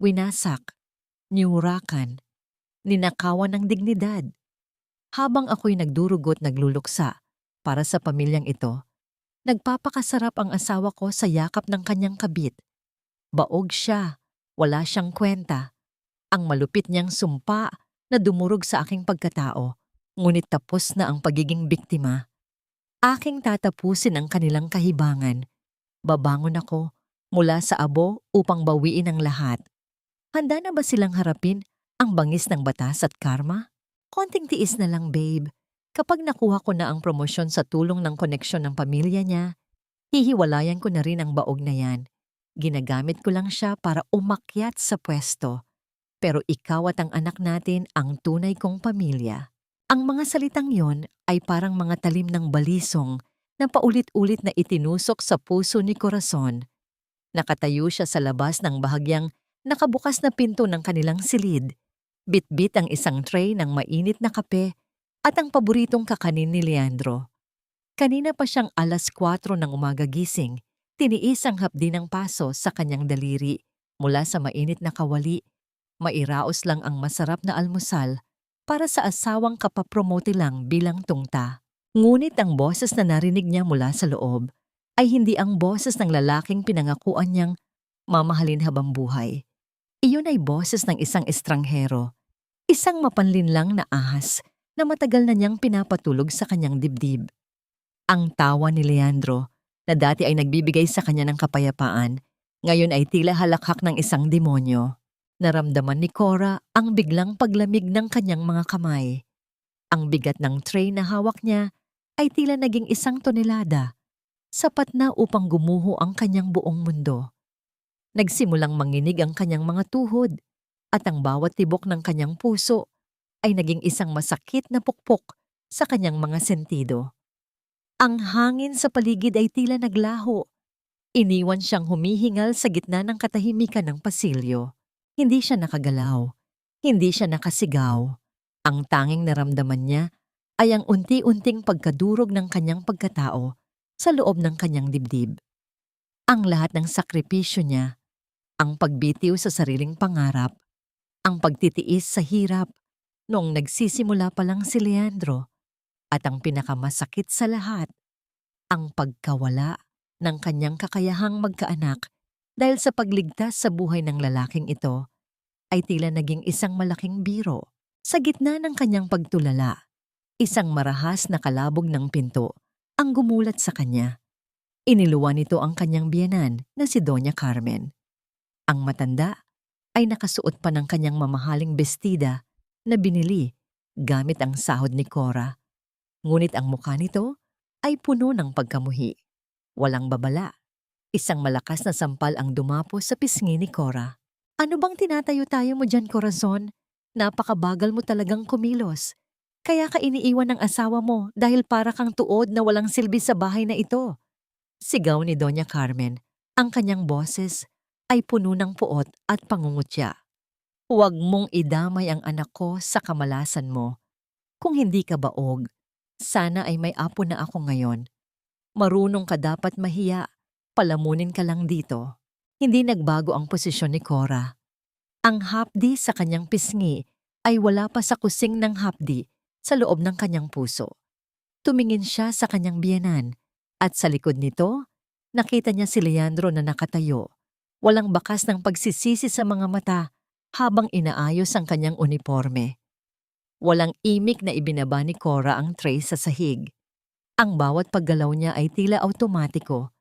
winasak, niyurakan, ninakawan ng dignidad. Habang ako'y nagdurugo't nagluluksa para sa pamilyang ito, nagpapakasarap ang asawa ko sa yakap ng kanyang kabit. Baog siya, wala siyang kwenta. Ang malupit niyang sumpa na dumurog sa aking pagkatao, ngunit tapos na ang pagiging biktima. Aking tatapusin ang kanilang kahibangan. Babangon ako mula sa abo upang bawiin ang lahat. Handa na ba silang harapin ang bangis ng batas at karma? Konting tiis na lang, babe. Kapag nakuha ko na ang promosyon sa tulong ng koneksyon ng pamilya niya, hihiwalayan ko na rin ang baog na yan. Ginagamit ko lang siya para umakyat sa pwesto. Pero ikaw at ang anak natin ang tunay kong pamilya. Ang mga salitang yon ay parang mga talim ng balisong na paulit-ulit na itinusok sa puso ni Corazon. Nakatayo siya sa labas ng bahagyang nakabukas na pinto ng kanilang silid. Bitbit ang isang tray ng mainit na kape at ang paboritong kakanin ni Leandro. Kanina pa siyang 4:00 ng umaga gising, tiniis ang hapdi ng paso sa kanyang daliri mula sa mainit na kawali. Mairaos lang ang masarap na almusal para sa asawang kapapromote lang bilang tungta. Ngunit ang boses na narinig niya mula sa loob ay hindi ang boses ng lalaking pinangakuan niyang mamahalin habang buhay. Iyon ay boses ng isang estranghero, isang mapanlinlang na ahas na matagal na niyang pinapatulog sa kanyang dibdib. Ang tawa ni Leandro, na dati ay nagbibigay sa kanya ng kapayapaan, ngayon ay tila halakhak ng isang demonyo. Naramdaman ni Cora ang biglang paglamig ng kanyang mga kamay. Ang bigat ng tray na hawak niya ay tila naging 1 tonelada, sapat na upang gumuho ang kanyang buong mundo. Nagsimulang manginig ang kanyang mga tuhod at ang bawat tibok ng kanyang puso ay naging isang masakit na pukpok sa kanyang mga sentido. Ang hangin sa paligid ay tila naglaho. Iniwan siyang humihingal sa gitna ng katahimikan ng pasilyo. Hindi siya nakagalaw. Hindi siya nakasigaw. Ang tanging naramdaman niya ay ang unti-unting pagkadurog ng kanyang pagkatao sa loob ng kanyang dibdib. Ang lahat ng sakripisyo niya, ang pagbitiw sa sariling pangarap, ang pagtitiis sa hirap noong nagsisimula pa lang si Leandro, at ang pinakamasakit sa lahat, ang pagkawala ng kanyang kakayahang magkaanak dahil sa pagligtas sa buhay ng lalaking ito, ay tila naging isang malaking biro. Sa gitna ng kanyang pagtulala, isang marahas na kalabog ng pinto ang gumulat sa kanya. Iniluwan nito ang kanyang biyenan na si Doña Carmen. Ang matanda ay nakasuot pa ng kanyang mamahaling bestida na binili gamit ang sahod ni Cora. Ngunit ang mukha nito ay puno ng pagkamuhi. Walang babala. Isang malakas na sampal ang dumapo sa pisngi ni Cora. Ano bang tinatayo-tayo mo dyan, Corazon? Napakabagal mo talagang kumilos. Kaya ka iniiwan ng asawa mo dahil para kang tuod na walang silbi sa bahay na ito. Sigaw ni Doña Carmen. Ang kanyang boses ay puno ng puot at pangungutya. Huwag mong idamay ang anak ko sa kamalasan mo. Kung hindi ka baog, sana ay may apo na ako ngayon. Marunong ka dapat mahiya. Palamunin ka lang dito. Hindi nagbago ang posisyon ni Cora. Ang hapdi sa kanyang pisngi ay wala pa sa kusing ng hapdi sa loob ng kanyang puso. Tumingin siya sa kanyang biyenan at sa likod nito, nakita niya si Leandro na nakatayo. Walang bakas ng pagsisisi sa mga mata habang inaayos ang kanyang uniforme. Walang imik na ibinaba ni Cora ang tray sa sahig. Ang bawat paggalaw niya ay tila automatiko.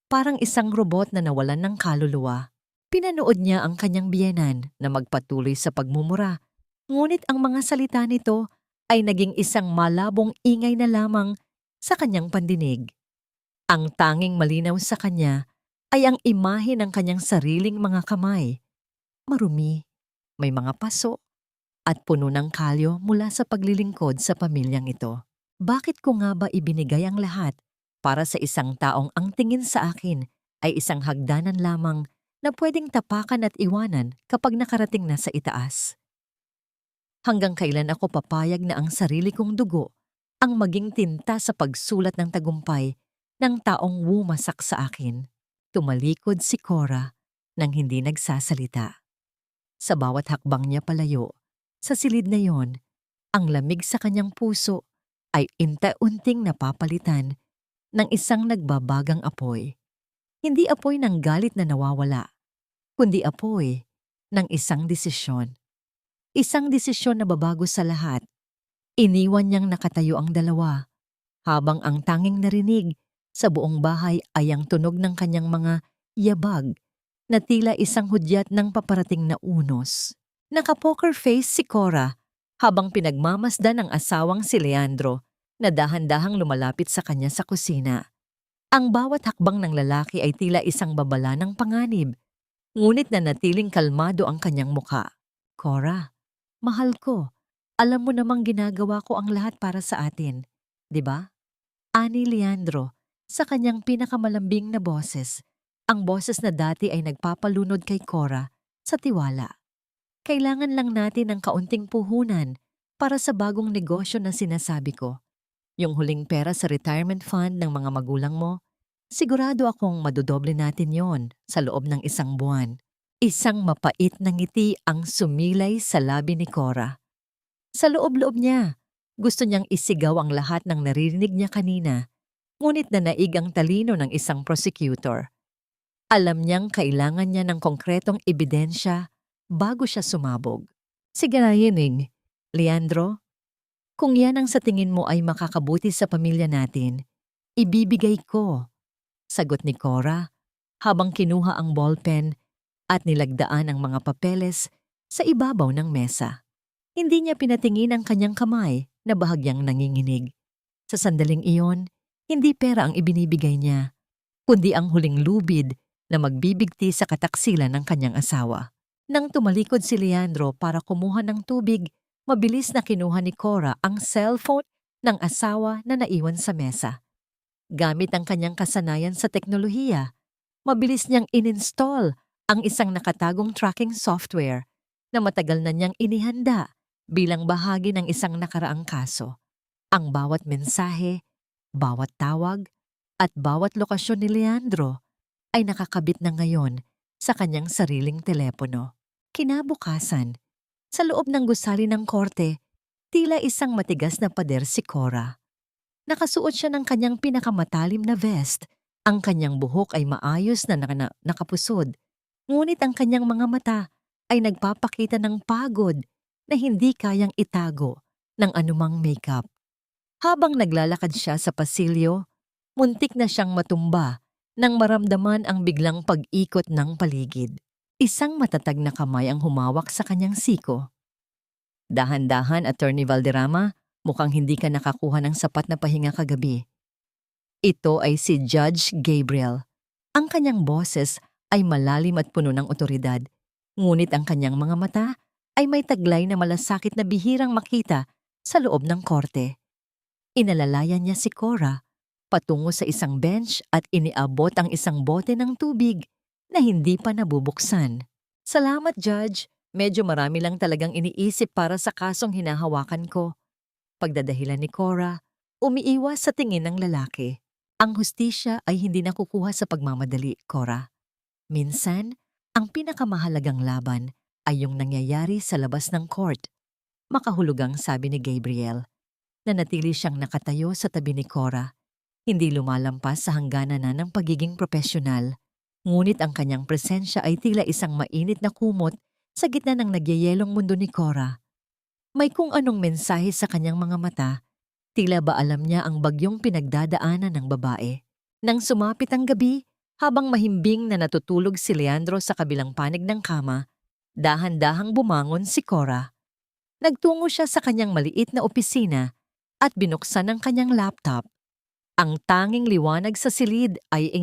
Parang isang robot na nawalan ng kaluluwa. Pinanood niya ang kanyang biyenan na magpatuloy sa pagmumura. Ngunit ang mga salita nito ay naging isang malabong ingay na lamang sa kanyang pandinig. Ang tanging malinaw sa kanya ay ang imahe ng kanyang sariling mga kamay. Marumi, may mga paso, at puno ng kalyo mula sa paglilingkod sa pamilyang ito. Bakit ko nga ba ibinigay ang lahat para sa isang taong ang tingin sa akin ay isang hagdanan lamang na pwedeng tapakan at iwanan kapag nakarating na sa itaas? Hanggang kailan ako papayag na ang sarili kong dugo ang maging tinta sa pagsulat ng tagumpay ng taong wumasak sa akin? Tumalikod si Cora nang hindi nagsasalita. Sa bawat hakbang niya palayo, sa silid na yon, ang lamig sa kanyang puso ay unti-unting napapalitan ng isang nagbabagang apoy. Hindi apoy ng galit na nawawala, kundi apoy ng isang desisyon. Isang desisyon na babago sa lahat. Iniwan niyang nakatayo ang dalawa, habang ang tanging narinig sa buong bahay ay ang tunog ng kanyang mga yabag na tila isang hudyat ng paparating na unos. Naka-poker face si Cora habang pinagmamasdan ng asawang si Leandro na dahan-dahang lumalapit sa kanya sa kusina. Ang bawat hakbang ng lalaki ay tila isang babala ng panganib, ngunit nanatiling kalmado ang kanyang muka. Cora, mahal ko, alam mo namang ginagawa ko ang lahat para sa atin, di ba? Ani Leandro, sa kanyang pinakamalambing na boses, ang boses na dati ay nagpapalunod kay Cora sa tiwala. Kailangan lang natin ng kaunting puhunan para sa bagong negosyo na sinasabi ko. Yung huling pera sa retirement fund ng mga magulang mo, sigurado akong madodoble natin yon sa loob ng 1 buwan. Isang mapait na ngiti ang sumilay sa labi ni Cora. Sa loob-loob niya, gusto niyang isigaw ang lahat ng naririnig niya kanina, ngunit nanaig ang talino ng isang prosecutor. Alam niyang kailangan niya ng konkretong ebidensya bago siya sumabog. Sige na yining, Leandro, kung yan ang sa tingin mo ay makakabuti sa pamilya natin, ibibigay ko, sagot ni Cora habang kinuha ang ballpen at nilagdaan ang mga papeles sa ibabaw ng mesa. Hindi niya pinatingin ang kanyang kamay na bahagyang nanginginig. Sa sandaling iyon, hindi pera ang ibinibigay niya, kundi ang huling lubid na magbibigti sa kataksilan ng kanyang asawa. Nang tumalikod si Leandro para kumuha ng tubig, mabilis na kinuha ni Cora ang cellphone ng asawa na naiwan sa mesa. Gamit ang kanyang kasanayan sa teknolohiya, mabilis niyang ininstall ang isang nakatagong tracking software na matagal na niyang inihanda bilang bahagi ng isang nakaraang kaso. Ang bawat mensahe, bawat tawag, at bawat lokasyon ni Leandro ay nakakabit na ngayon sa kanyang sariling telepono. Kinabukasan, sa loob ng gusali ng korte, tila isang matigas na pader si Cora. Nakasuot siya ng kanyang pinakamatalim na vest. Ang kanyang buhok ay maayos na nakapusod, ngunit ang kanyang mga mata ay nagpapakita ng pagod na hindi kayang itago ng anumang makeup. Habang naglalakad siya sa pasilyo, muntik na siyang matumba nang maramdaman ang biglang pag-ikot ng paligid. Isang matatag na kamay ang humawak sa kanyang siko. Dahan-dahan, Attorney Valderrama, mukhang hindi ka nakakuha ng sapat na pahinga kagabi. Ito ay si Judge Gabriel. Ang kanyang boses ay malalim at puno ng otoridad, ngunit ang kanyang mga mata ay may taglay na malasakit na bihirang makita sa loob ng korte. Inalalayan niya si Cora patungo sa isang bench at iniabot ang isang bote ng tubig na hindi pa nabubuksan. Salamat, Judge. Medyo marami lang talagang iniisip para sa kasong hinahawakan ko. Pagdadahilan ni Cora, umiiwas sa tingin ng lalaki. Ang hustisya ay hindi nakukuha sa pagmamadali, Cora. Minsan, ang pinakamahalagang laban ay yung nangyayari sa labas ng court. Makahulugang sabi ni Gabriel. Nanatili siyang nakatayo sa tabi ni Cora. Hindi lumalampas sa hangganan na ng pagiging profesional. Ngunit ang kanyang presensya ay tila isang mainit na kumot sa gitna ng nagyayelong mundo ni Cora. May kung anong mensahe sa kanyang mga mata, tila ba alam niya ang bagyong pinagdadaanan ng babae. Nang sumapit ang gabi, habang mahimbing na natutulog si Leandro sa kabilang panig ng kama, dahan-dahang bumangon si Cora. Nagtungo siya sa kanyang maliit na opisina at binuksan ang kanyang laptop. Ang tanging liwanag sa silid ay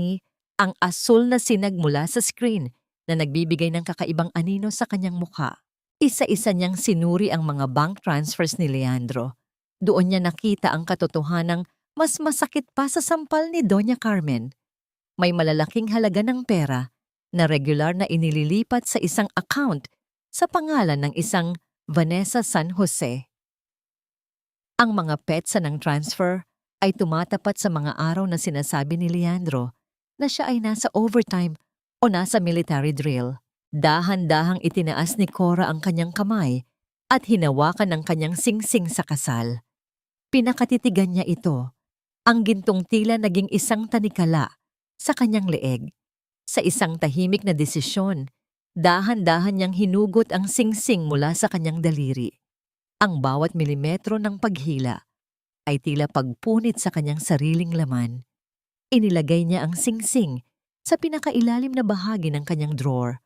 ang asul na sinag mula sa screen na nagbibigay ng kakaibang anino sa kanyang mukha. Isa-isa niyang sinuri ang mga bank transfers ni Leandro. Doon niya nakita ang katotohanang mas masakit pa sa sampal ni Doña Carmen. May malalaking halaga ng pera na regular na inililipat sa isang account sa pangalan ng isang Vanessa San Jose. Ang mga petsa ng transfer ay tumatapat sa mga araw na sinasabi ni Leandro na siya ay nasa overtime o nasa military drill. Dahan-dahang itinaas ni Cora ang kanyang kamay at hinawakan ang kanyang singsing sa kasal. Pinakatitigan niya ito. Ang gintong tila naging isang tanikala sa kanyang leeg. Sa isang tahimik na desisyon, dahan-dahan niyang hinugot ang singsing mula sa kanyang daliri. Ang bawat milimetro ng paghila ay tila pagpunit sa kanyang sariling laman. Inilagay niya ang singsing sa pinakailalim na bahagi ng kanyang drawer,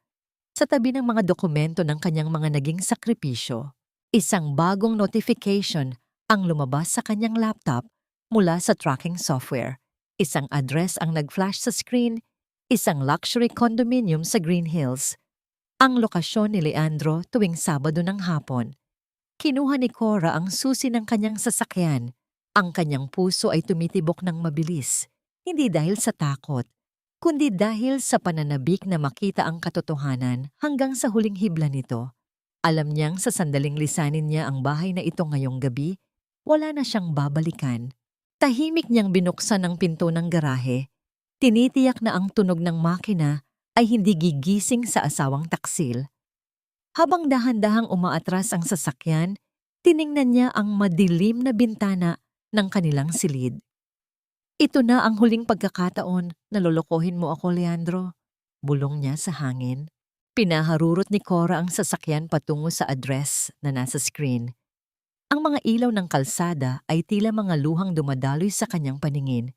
sa tabi ng mga dokumento ng kanyang mga naging sakripisyo. Isang bagong notification ang lumabas sa kanyang laptop mula sa tracking software. Isang address ang nag-flash sa screen, isang luxury condominium sa Green Hills. Ang lokasyon ni Leandro tuwing Sabado ng hapon. Kinuha ni Cora ang susi ng kanyang sasakyan. Ang kanyang puso ay tumitibok ng mabilis, hindi dahil sa takot, kundi dahil sa pananabik na makita ang katotohanan hanggang sa huling hibla nito. Alam niyang sa sandaling lisanin niya ang bahay na ito ngayong gabi, wala na siyang babalikan. Tahimik niyang binuksan ang pinto ng garahe. Tinitiyak na ang tunog ng makina ay hindi gigising sa asawang taksil. Habang dahan-dahang umaatras ang sasakyan, tiningnan niya ang madilim na bintana ng kanilang silid. Ito na ang huling pagkakataon na lolokohin mo ako, Leandro. Bulong niya sa hangin. Pinaharurot ni Cora ang sasakyan patungo sa address na nasa screen. Ang mga ilaw ng kalsada ay tila mga luhang dumadaloy sa kanyang paningin,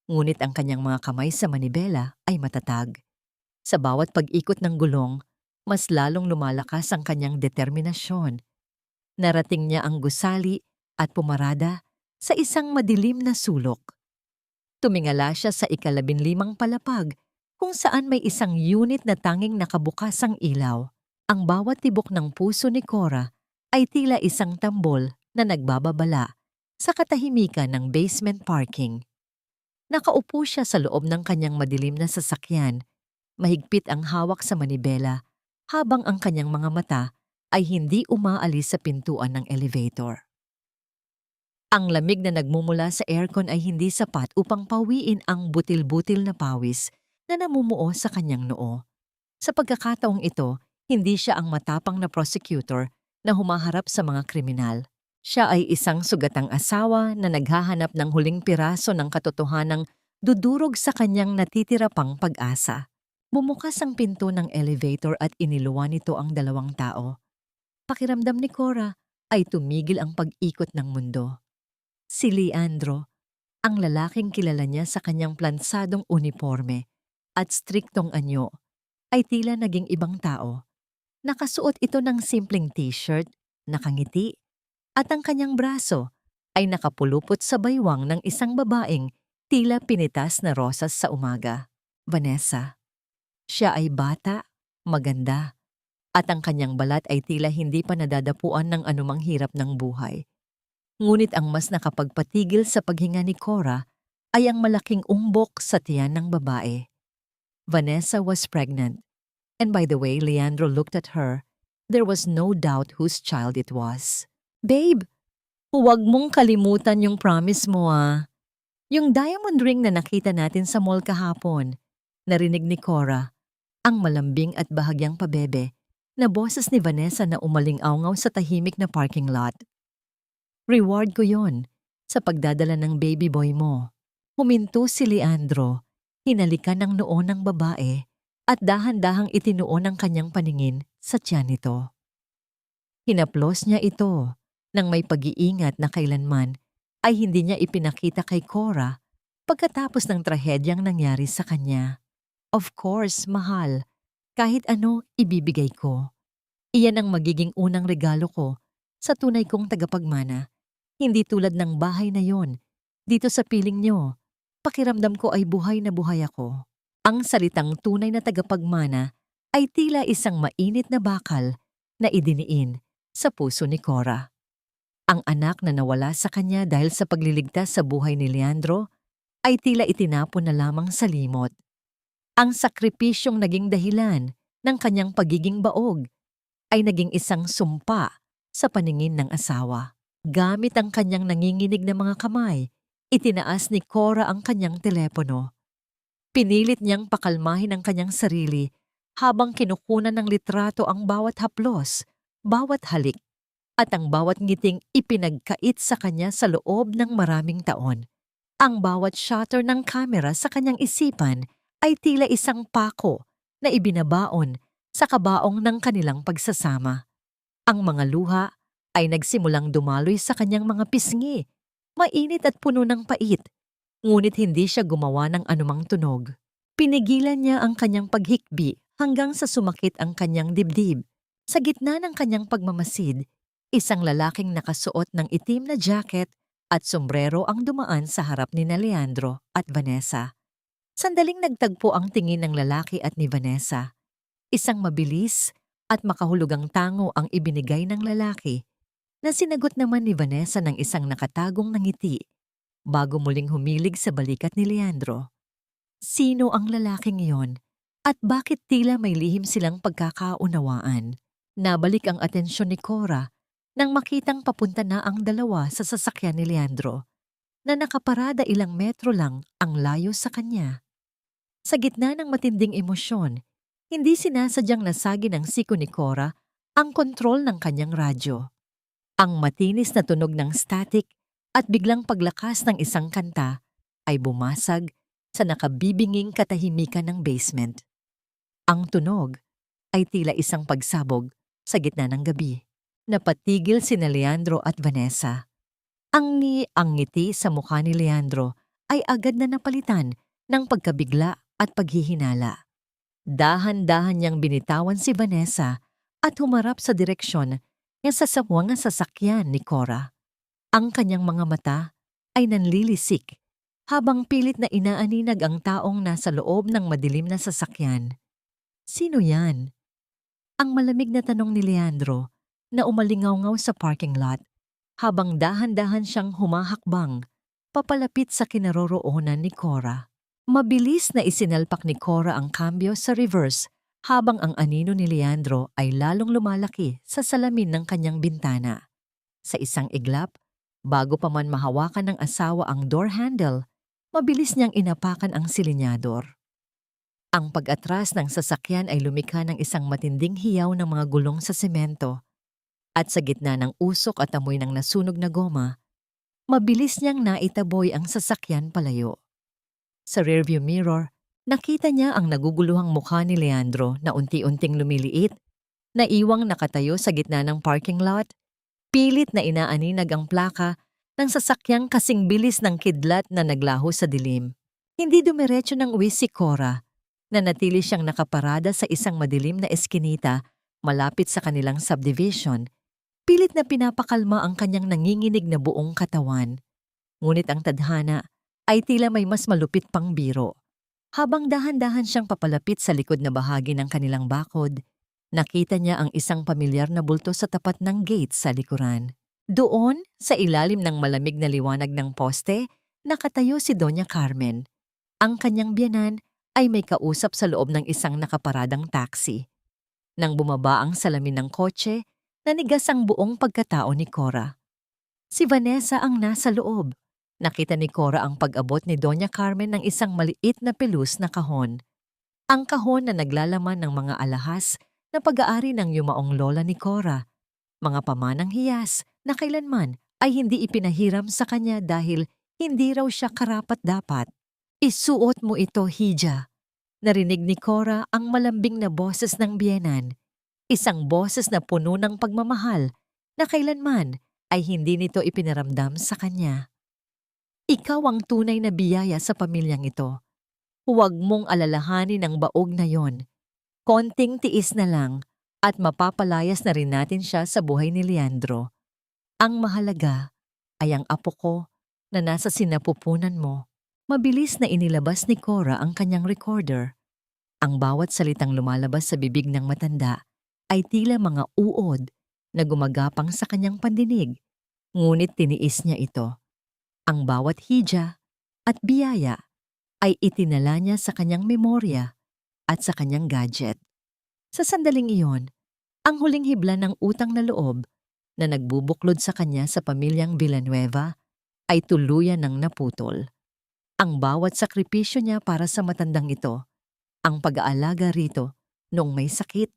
ngunit ang kanyang mga kamay sa manibela ay matatag. Sa bawat pag-ikot ng gulong, mas lalong lumalakas ang kanyang determinasyon. Narating niya ang gusali at pumarada sa isang madilim na sulok. Tumingala siya sa 15 palapag kung saan may isang unit na tanging nakabukas ang ilaw. Ang bawat tibok ng puso ni Cora ay tila isang tambol na nagbababala sa katahimikan ng basement parking. Nakaupo siya sa loob ng kanyang madilim na sasakyan, mahigpit ang hawak sa manibela habang ang kanyang mga mata ay hindi umaalis sa pintuan ng elevator. Ang lamig na nagmumula sa aircon ay hindi sapat upang pawiin ang butil-butil na pawis na namumuo sa kanyang noo. Sa pagkakataong ito, hindi siya ang matapang na prosecutor na humaharap sa mga kriminal. Siya ay isang sugatang asawa na naghahanap ng huling piraso ng katotohanang dudurog sa kanyang natitira pang pag-asa. Bumukas ang pinto ng elevator at iniluwan nito ang 2 tao. Pakiramdam ni Cora ay tumigil ang pag-ikot ng mundo. Si Leandro, ang lalaking kilala niya sa kanyang plansadong uniforme at striktong anyo, ay tila naging ibang tao. Nakasuot ito ng simpleng t-shirt, nakangiti, at ang kanyang braso ay nakapulupot sa baywang ng isang babaeng tila pinitas na rosas sa umaga. Vanessa. Siya ay bata, maganda, at ang kanyang balat ay tila hindi pa nadadapuan ng anumang hirap ng buhay. Ngunit ang mas nakapagpatigil sa paghinga ni Cora ay ang malaking umbok sa tiyan ng babae. Vanessa was pregnant, and by the way Leandro looked at her, there was no doubt whose child it was. "Babe, huwag mong kalimutan yung promise mo ah. Yung diamond ring na nakita natin sa mall kahapon," narinig ni Cora, ang malambing at bahagyang pabebe na boses ni Vanessa na umaling-awngaw sa tahimik na parking lot. "Reward ko yon sa pagdadala ng baby boy mo." Huminto si Leandro, hinalikan ng noo ng babae at dahan-dahang itinuon ang kanyang paningin sa tiyan nito. Hinaplos niya ito nang may pag-iingat na kailanman ay hindi niya ipinakita kay Cora pagkatapos ng trahedyang nangyari sa kanya. "Of course, mahal. Kahit ano, ibibigay ko. Iyan ang magiging unang regalo ko sa tunay kong tagapagmana. Hindi tulad ng bahay na yon. Dito sa piling niyo, pakiramdam ko ay buhay na buhay ako." Ang salitang tunay na tagapagmana ay tila isang mainit na bakal na idiniin sa puso ni Cora. Ang anak na nawala sa kanya dahil sa pagliligtas sa buhay ni Leandro ay tila itinapon na lamang sa limot. Ang sakripisyong naging dahilan ng kanyang pagiging baog ay naging isang sumpa sa paningin ng asawa. Gamit ang kanyang nanginginig na mga kamay, itinaas ni Cora ang kanyang telepono. Pinilit niyang pakalmahin ang kanyang sarili habang kinukunan ng litrato ang bawat haplos, bawat halik, at ang bawat ngiting ipinagkait sa kanya sa loob ng maraming taon. Ang bawat shutter ng kamera sa kanyang isipan ay tila isang pako na ibinabaon sa kabaong ng kanilang pagsasama. Ang mga luha ay nagsimulang dumaloy sa kanyang mga pisngi, mainit at puno ng pait, ngunit hindi siya gumawa ng anumang tunog. Pinigilan niya ang kanyang paghikbi hanggang sa sumakit ang kanyang dibdib. Sa gitna ng kanyang pagmamasid, isang lalaking nakasuot ng itim na jacket at sombrero ang dumaan sa harap ni Leandro at Vanessa. Sandaling nagtagpo ang tingin ng lalaki at ni Vanessa. Isang mabilis at makahulugang tango ang ibinigay ng lalaki na sinagot naman ni Vanessa ng isang nakatagong ngiti bago muling humilig sa balikat ni Leandro. Sino ang lalaking iyon at bakit tila may lihim silang pagkakaunawaan? Nabalik ang atensyon ni Cora nang makitang papunta na ang dalawa sa sasakyan ni Leandro na nakaparada ilang metro lang ang layo sa kanya. Sa gitna ng matinding emosyon, hindi sinasadyang nasagi ng siko ni Cora ang kontrol ng kanyang radyo. Ang matinis na tunog ng static at biglang paglakas ng isang kanta ay bumasag sa nakabibinging katahimikan ng basement. Ang tunog ay tila isang pagsabog sa gitna ng gabi. Napatigil sina Leandro at Vanessa. Ang ngiti sa mukha ni Leandro ay agad na napalitan ng pagkabigla at paghihinala. Dahan-dahan niyang binitawan si Vanessa at humarap sa direksyon ng sasawang sasakyan ni Cora. Ang kanyang mga mata ay nanlilisik habang pilit na inaaninag ang taong nasa loob ng madilim na sasakyan. Sino yan? Ang malamig na tanong ni Leandro na umalingaw-ngaw sa parking lot habang dahan-dahan siyang humahakbang papalapit sa kinaroroonan ni Cora. Mabilis na isinalpak ni Cora ang kambyo sa reverse habang ang anino ni Leandro ay lalong lumalaki sa salamin ng kanyang bintana. Sa isang iglap, bago pa man mahawakan ng asawa ang door handle, mabilis niyang inapakan ang silinyador. Ang pag-atras ng sasakyan ay lumikha ng isang matinding hiyaw ng mga gulong sa semento. At sa gitna ng usok at amoy ng nasunog na goma, mabilis niyang naitaboy ang sasakyan palayo. Sa rearview mirror, nakita niya ang naguguluhang mukha ni Leandro na unti-unting lumiliit, naiwang nakatayo sa gitna ng parking lot, pilit na inaaninag ang plaka ng sasakyang kasing bilis ng kidlat na naglaho sa dilim. Hindi dumiretso ng uwi si Cora, na natili siyang nakaparada sa isang madilim na eskinita malapit sa kanilang subdivision. Pilit na pinapakalma ang kanyang nanginginig na buong katawan. Ngunit ang tadhana ay tila may mas malupit pang biro. Habang dahan-dahan siyang papalapit sa likod na bahagi ng kanilang bakod, nakita niya ang isang pamilyar na bulto sa tapat ng gate sa likuran. Doon, sa ilalim ng malamig na liwanag ng poste, nakatayo si Doña Carmen. Ang kanyang biyanan ay may kausap sa loob ng isang nakaparadang taxi. Nang bumaba ang salamin ng kotse, nanigas ang buong pagkatao ni Cora. Si Vanessa ang nasa loob. Nakita ni Cora ang pag-abot ni Doña Carmen ng isang maliit na pelus na kahon. Ang kahon na naglalaman ng mga alahas na pag-aari ng yumaong lola ni Cora. Mga pamanang hiyas na kailanman ay hindi ipinahiram sa kanya dahil hindi raw siya karapat-dapat. Isuot mo ito, Hija. Narinig ni Cora ang malambing na boses ng biyenan. Isang boses na puno ng pagmamahal na kailanman ay hindi nito ipinaramdam sa kanya. Ikaw ang tunay na biyaya sa pamilyang ito. Huwag mong alalahanin ang baog na yon. Konting tiis na lang at mapapalayas na rin natin siya sa buhay ni Leandro. Ang mahalaga ay ang apo ko na nasa sinapupunan mo. Mabilis na inilabas ni Cora ang kanyang recorder. Ang bawat salitang lumalabas sa bibig ng matanda ay tila mga uod na gumagapang sa kanyang pandinig, ngunit tiniis niya ito. Ang bawat hija at biyaya ay itinala niya sa kanyang memorya at sa kanyang gadget. Sa sandaling iyon, ang huling hibla ng utang na loob na nagbubuklod sa kanya sa pamilyang Villanueva ay tuluyan ng naputol. Ang bawat sakripisyo niya para sa matandang ito, ang pag-aalaga rito Noong may sakit,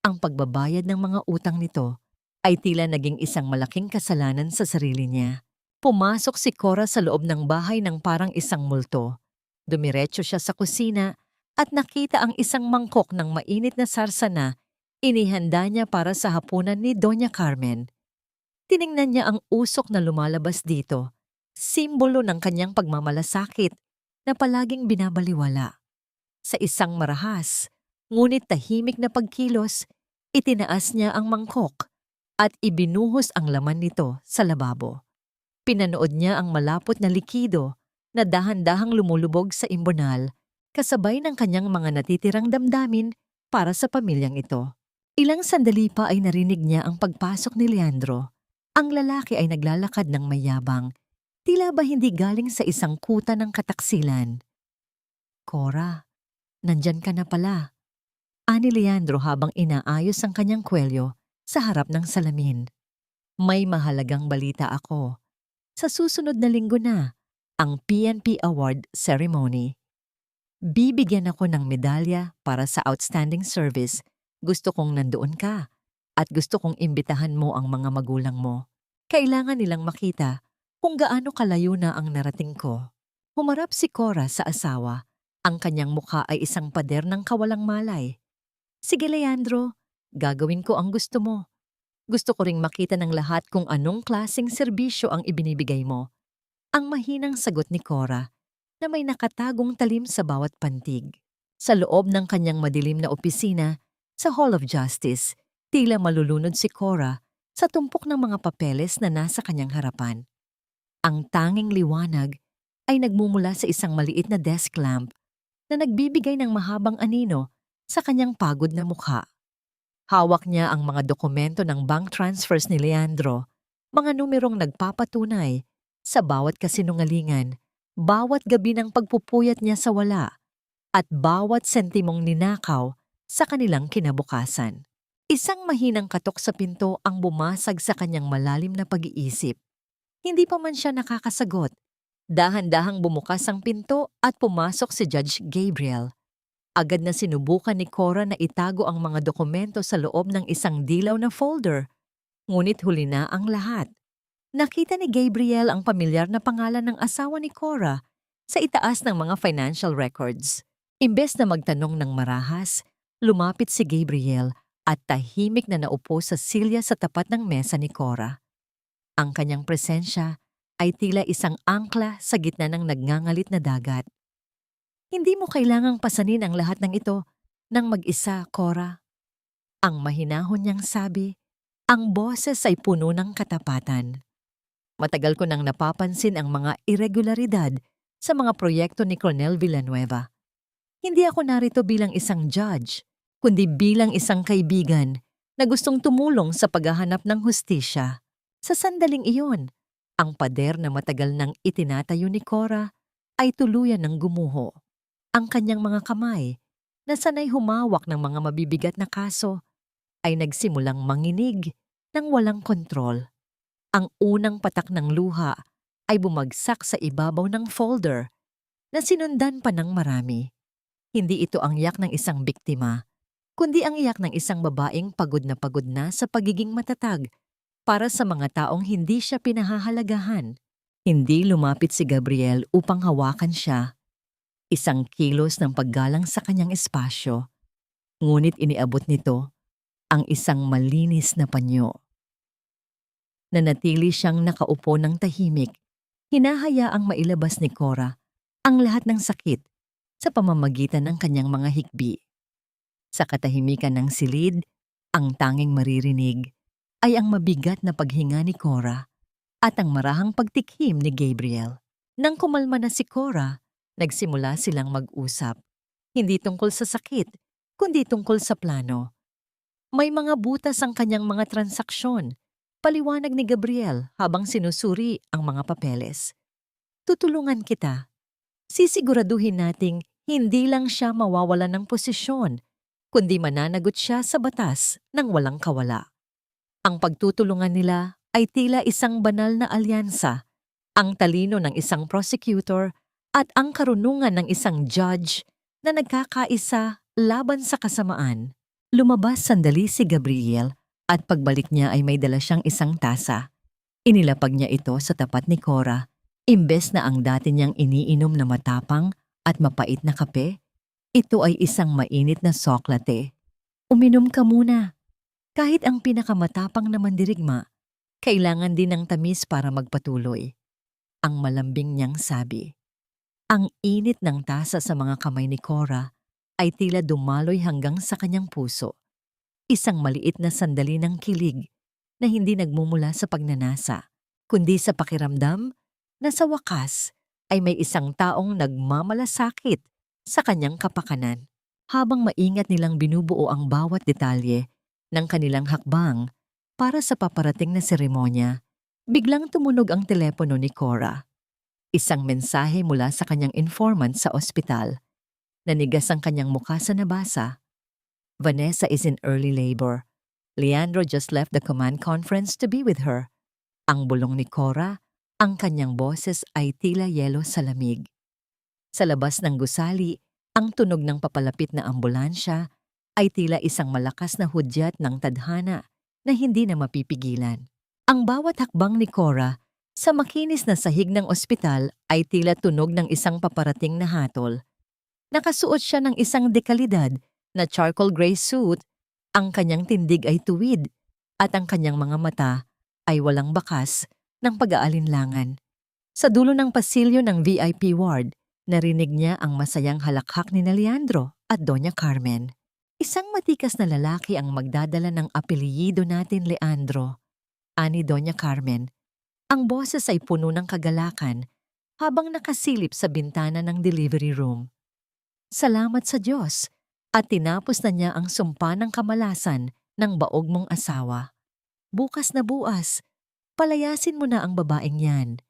ang pagbabayad ng mga utang nito ay tila naging isang malaking kasalanan sa sarili niya. Pumasok si Cora sa loob ng bahay ng parang isang multo. Dumiretso siya sa kusina at nakita ang isang mangkok ng mainit na sarsa na inihanda niya para sa hapunan ni Doña Carmen. Tiningnan niya ang usok na lumalabas dito, simbolo ng kanyang pagmamalasakit na palaging binabaliwala. Sa isang marahas, ngunit tahimik na pagkilos, itinaas niya ang mangkok at ibinuhos ang laman nito sa lababo. Pinanood niya ang malapot na likido na dahan-dahang lumulubog sa imbonal kasabay ng kanyang mga natitirang damdamin para sa pamilyang ito. Ilang sandali pa ay narinig niya ang pagpasok ni Leandro. Ang lalaki ay naglalakad ng mayabang, tila ba hindi galing sa isang kuta ng kataksilan. "Cora, nandyan ka na pala," ani Leandro habang inaayos ang kanyang kwelyo sa harap ng salamin. "May mahalagang balita ako. Sa susunod na linggo na, ang PNP Award Ceremony. Bibigyan ako ng medalya para sa outstanding service. Gusto kong nandoon ka at gusto kong imbitahan mo ang mga magulang mo. Kailangan nilang makita kung gaano kalayo na ang narating ko." Humarap si Cora sa asawa. Ang kanyang mukha ay isang pader ng kawalang malay. "Sige Leandro, gagawin ko ang gusto mo. Gusto ko ring makita ng lahat kung anong klaseng serbisyo ang ibinibigay mo." Ang mahinang sagot ni Cora na may nakatagong talim sa bawat pantig. Sa loob ng kanyang madilim na opisina sa Hall of Justice, tila malulunod si Cora sa tumpok ng mga papeles na nasa kanyang harapan. Ang tanging liwanag ay nagmumula sa isang maliit na desk lamp na nagbibigay ng mahabang anino sa kanyang pagod na mukha. Hawak niya ang mga dokumento ng bank transfers ni Leandro, mga numerong nagpapatunay sa bawat kasinungalingan, bawat gabi ng pagpupuyat niya sa wala, at bawat sentimong ninakaw sa kanilang kinabukasan. Isang mahinang katok sa pinto ang bumasag sa kanyang malalim na pag-iisip. Hindi pa man siya nakakasagot. Dahan-dahang bumukas ang pinto at pumasok si Judge Gabriel. Agad na sinubukan ni Cora na itago ang mga dokumento sa loob ng isang dilaw na folder. Ngunit huli na ang lahat. Nakita ni Gabriel ang pamilyar na pangalan ng asawa ni Cora sa itaas ng mga financial records. Imbes na magtanong ng marahas, lumapit si Gabriel at tahimik na naupo sa silya sa tapat ng mesa ni Cora. Ang kanyang presensya ay tila isang angkla sa gitna ng nagngangalit na dagat. "Hindi mo kailangang pasanin ang lahat ng ito ng mag-isa, Cora." Ang mahinahon niyang sabi, ang boses ay puno ng katapatan. "Matagal ko nang napapansin ang mga irregularidad sa mga proyekto ni Colonel Villanueva. Hindi ako narito bilang isang judge, kundi bilang isang kaibigan na gustong tumulong sa paghahanap ng hustisya." Sa sandaling iyon, ang pader na matagal nang itinatayo ni Cora ay tuluyan ng gumuho. Ang kanyang mga kamay, na sanay humawak ng mga mabibigat na kaso, ay nagsimulang manginig ng walang kontrol. Ang unang patak ng luha ay bumagsak sa ibabaw ng folder na sinundan pa ng marami. Hindi ito ang iyak ng isang biktima, kundi ang iyak ng isang babaeng pagod na sa pagiging matatag para sa mga taong hindi siya pinahahalagahan. Hindi lumapit si Gabriel upang hawakan siya. Isang kilos ng paggalang sa kanyang espasyo, ngunit iniabot nito ang isang malinis na panyo. Nanatili siyang nakaupo ng tahimik, hinahayaang mailabas ni Cora ang lahat ng sakit sa pamamagitan ng kanyang mga hikbi. Sa katahimikan ng silid, ang tanging maririnig ay ang mabigat na paghinga ni Cora at ang marahang pagtikhim ni Gabriel. Nang kumalma na si Cora, nagsimula silang mag-usap. Hindi tungkol sa sakit, kundi tungkol sa plano. May mga butas ang kanyang mga transaksyon, paliwanag ni Gabriel habang sinusuri ang mga papeles. "Tutulungan kita. Sisiguraduhin nating hindi lang siya mawawalan ng posisyon, kundi mananagot siya sa batas ng walang kawala." Ang pagtutulungan nila ay tila isang banal na alyansa, ang talino ng isang prosecutor at ang karunungan ng isang judge na nagkakaisa laban sa kasamaan. Lumabas sandali si Gabriel at pagbalik niya ay may dala siyang isang tasa. Inilapag niya ito sa tapat ni Cora. Imbes na ang dati niyang iniinom na matapang at mapait na kape, ito ay isang mainit na soklate. Uminom ka muna. Kahit ang pinakamatapang na mandirigma, kailangan din ng tamis para magpatuloy. Ang malambing niyang sabi. Ang init ng tasa sa mga kamay ni Cora ay tila dumaloy hanggang sa kanyang puso. Isang maliit na sandali ng kilig na hindi nagmumula sa pagnanasa, kundi sa pakiramdam na sa wakas ay may isang taong nagmamalasakit sa kanyang kapakanan. Habang maingat nilang binubuo ang bawat detalye ng kanilang hakbang para sa paparating na seremonya, biglang tumunog ang telepono ni Cora. Isang mensahe mula sa kanyang informant sa ospital. Nanigas ang kanyang mukha sa nabasa. Vanessa is in early labor. Leandro just left the command conference to be with her. Ang bulong ni Cora, ang kanyang boses ay tila yelo sa lamig. Sa labas ng gusali, ang tunog ng papalapit na ambulansya ay tila isang malakas na hudyat ng tadhana na hindi na mapipigilan. Ang bawat hakbang ni Cora sa makinis na sahig ng ospital ay tila tunog ng isang paparating na hatol. Nakasuot siya ng isang dekalidad na charcoal gray suit, ang kanyang tindig ay tuwid at ang kanyang mga mata ay walang bakas ng pag-aalinlangan. Sa dulo ng pasilyo ng VIP ward, narinig niya ang masayang halakhak ni Leandro at Doña Carmen. Isang matikas na lalaki ang magdadala ng apelyido natin, Leandro, ani Doña Carmen. Ang boses ay puno ng kagalakan habang nakasilip sa bintana ng delivery room. Salamat sa Diyos at tinapos na niya ang sumpa ng kamalasan ng baog mong asawa. Bukas na bukas, palayasin mo na ang babaeng yan.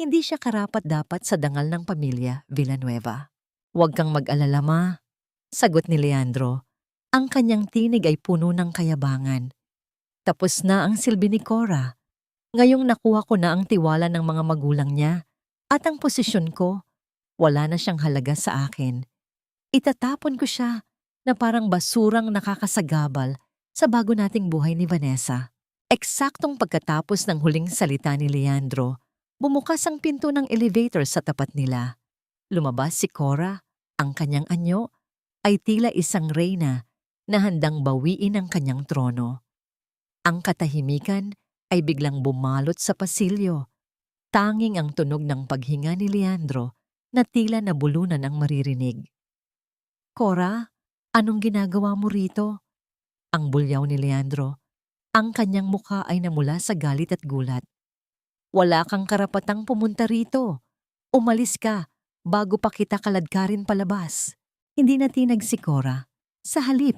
Hindi siya karapat-dapat sa dangal ng pamilya Villanueva. Huwag kang mag-alala, ma, sagot ni Leandro. Ang kanyang tinig ay puno ng kayabangan. Tapos na ang silbi ni Cora. Ngayong nakuha ko na ang tiwala ng mga magulang niya at ang posisyon ko, wala na siyang halaga sa akin. Itatapon ko siya na parang basurang nakakasagabal sa bago nating buhay ni Vanessa. Eksaktong pagkatapos ng huling salita ni Leandro, bumukas ang pinto ng elevator sa tapat nila. Lumabas si Cora, ang kanyang anyo ay tila isang reyna na handang bawiin ang kanyang trono. Ang katahimikan ay biglang bumalot sa pasilyo. Tanging ang tunog ng paghinga ni Leandro na tila nabulunan ang maririnig. Cora, anong ginagawa mo rito? Ang bulyaw ni Leandro. Ang kanyang mukha ay namula sa galit at gulat. Wala kang karapatang pumunta rito. Umalis ka bago pa kita kaladkarin palabas. Hindi natinag si Cora. Sa halip,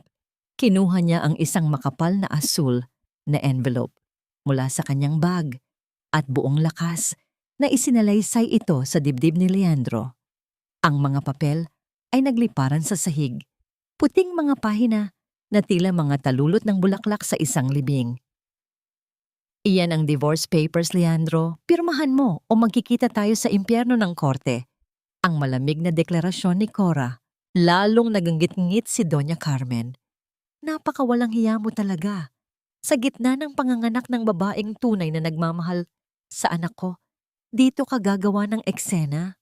kinuha niya ang isang makapal na asul na envelope mula sa kanyang bag at buong lakas na isinalaysay ito sa dibdib ni Leandro. Ang mga papel ay nagliparan sa sahig. Puting mga pahina na tila mga talulot ng bulaklak sa isang libing. Iyan ang divorce papers, Leandro. Pirmahan mo o magkikita tayo sa impyerno ng korte. Ang malamig na deklarasyon ni Cora. Lalong naganggit-ngit si Doña Carmen. Napakawalang hiya mo talaga. Sa gitna ng panganganak ng babaeng tunay na nagmamahal sa anak ko, dito ka gagawa ng eksena?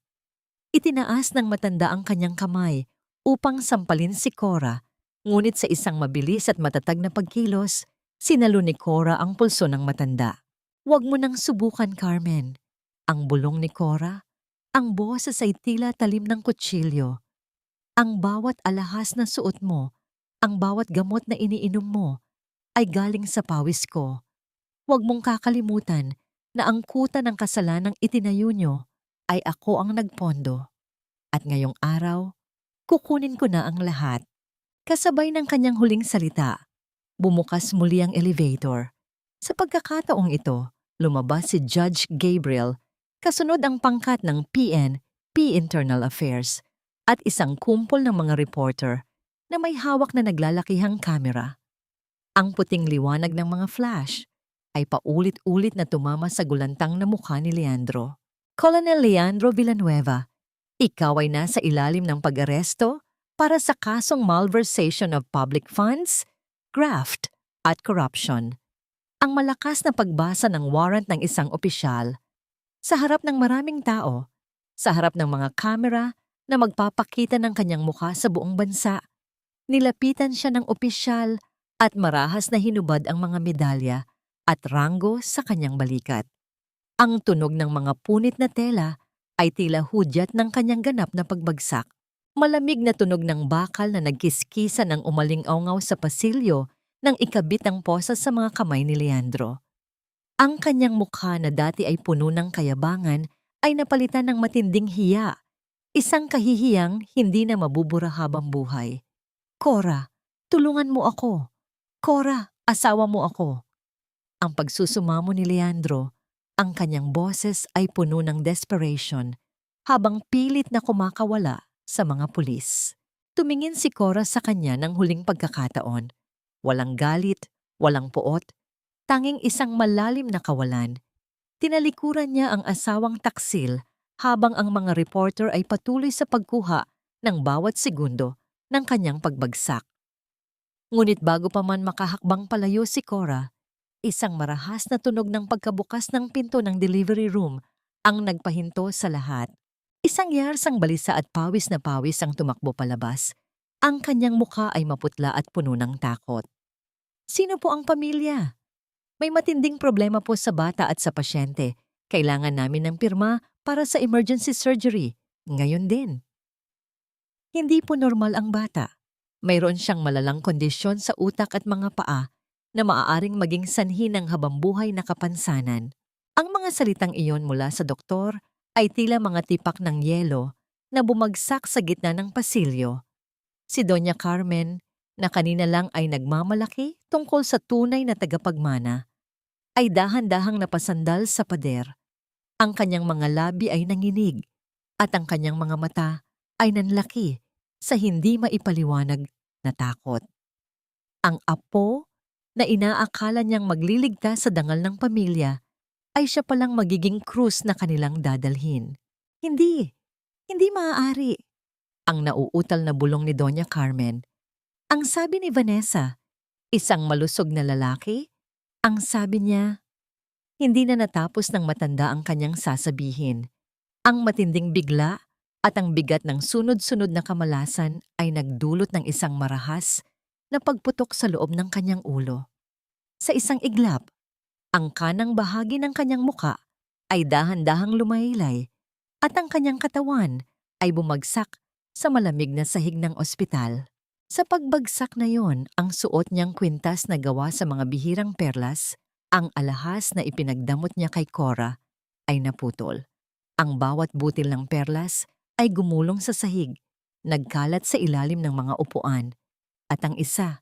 Itinaas ng matanda ang kanyang kamay upang sampalin si Cora, ngunit sa isang mabilis at matatag na pagkilos, sinalo ni Cora ang pulso ng matanda. Huwag mo nang subukan, Carmen. Ang bulong ni Cora, ang boses ay tila talim ng kutsilyo. Ang bawat alahas na suot mo, ang bawat gamot na iniinom mo, ay galing sa pawis ko. Huwag mong kakalimutan na ang kuta ng kasalanang itinayo nyo ay ako ang nagpondo. At ngayong araw, kukunin ko na ang lahat. Kasabay ng kanyang huling salita, bumukas muli ang elevator. Sa pagkakataong ito, lumabas si Judge Gabriel, kasunod ang pangkat ng PNP Internal Affairs at isang kumpol ng mga reporter na may hawak na naglalakihang kamera. Ang puting liwanag ng mga flash ay paulit-ulit na tumama sa gulantang na mukha ni Leandro. Colonel Leandro Villanueva, ikaw ay nasa ilalim ng pag-aresto para sa kasong malversation of public funds graft, at corruption. Ang malakas na pagbasa ng warrant ng isang opisyal sa harap ng maraming tao, sa harap ng mga kamera na magpapakita ng kanyang mukha sa buong bansa. Nilapitan siya ng opisyal at marahas na hinubad ang mga medalya at ranggo sa kanyang balikat. Ang tunog ng mga punit na tela ay tila hudyat ng kanyang ganap na pagbagsak. Malamig na tunog ng bakal na nagkiskisa ng umaling-awngaw sa pasilyo nang ikabit ang posas sa mga kamay ni Leandro. Ang kanyang mukha na dati ay puno ng kayabangan ay napalitan ng matinding hiya, isang kahihiyang hindi na mabubura habang buhay. Cora, tulungan mo ako. Cora, asawa mo ako. Ang pagsusumamo ni Leandro, ang kanyang boses ay puno ng desperation habang pilit na kumakawala sa mga pulis. Tumingin si Cora sa kanya ng huling pagkakataon. Walang galit, walang poot, tanging isang malalim na kawalan. Tinalikuran niya ang asawang taksil habang ang mga reporter ay patuloy sa pagkuha ng bawat segundo ng kanyang pagbagsak. Ngunit bago pa man makahakbang palayo si Cora, isang marahas na tunog ng pagkabukas ng pinto ng delivery room ang nagpahinto sa lahat. Isang yarsang balisa at pawis na pawis ang tumakbo palabas. Ang kanyang mukha ay maputla at puno ng takot. Sino po ang pamilya? May matinding problema po sa bata at sa pasyente. Kailangan namin ng pirma para sa emergency surgery. Ngayon din. Hindi po normal ang bata. Mayroon siyang malalang kondisyon sa utak at mga paa na maaaring maging sanhi ng habambuhay na kapansanan. Ang mga salitang iyon mula sa doktor ay tila mga tipak ng yelo na bumagsak sa gitna ng pasilyo. Si Doña Carmen, na kanina lang ay nagmamalaki tungkol sa tunay na tagapagmana, ay dahan-dahang napasandal sa pader. Ang kanyang mga labi ay nanginig at ang kanyang mga mata ay nanlaki sa hindi maipaliwanag na takot. Ang apo na inaakala niyang magliligtas sa dangal ng pamilya ay siya palang magiging krus na kanilang dadalhin. Hindi maaari. Ang nauutal na bulong ni Doña Carmen. Ang sabi ni Vanessa, isang malusog na lalaki, ang sabi niya, hindi na natapos ng matanda ang kanyang sasabihin. Ang matinding bigla at ang bigat ng sunod-sunod na kamalasan ay nagdulot ng isang marahas na pagputok sa loob ng kanyang ulo. Sa isang iglap, ang kanang bahagi ng kanyang muka ay dahan-dahang lumaylay at ang kanyang katawan ay bumagsak sa malamig na sahig ng ospital. Sa pagbagsak na yon, ang suot niyang kwintas na gawa sa mga bihirang perlas, ang alahas na ipinagdamot niya kay Cora, ay naputol. Ang bawat butil ng perlas ay gumulong sa sahig, nagkalat sa ilalim ng mga upuan, at ang isa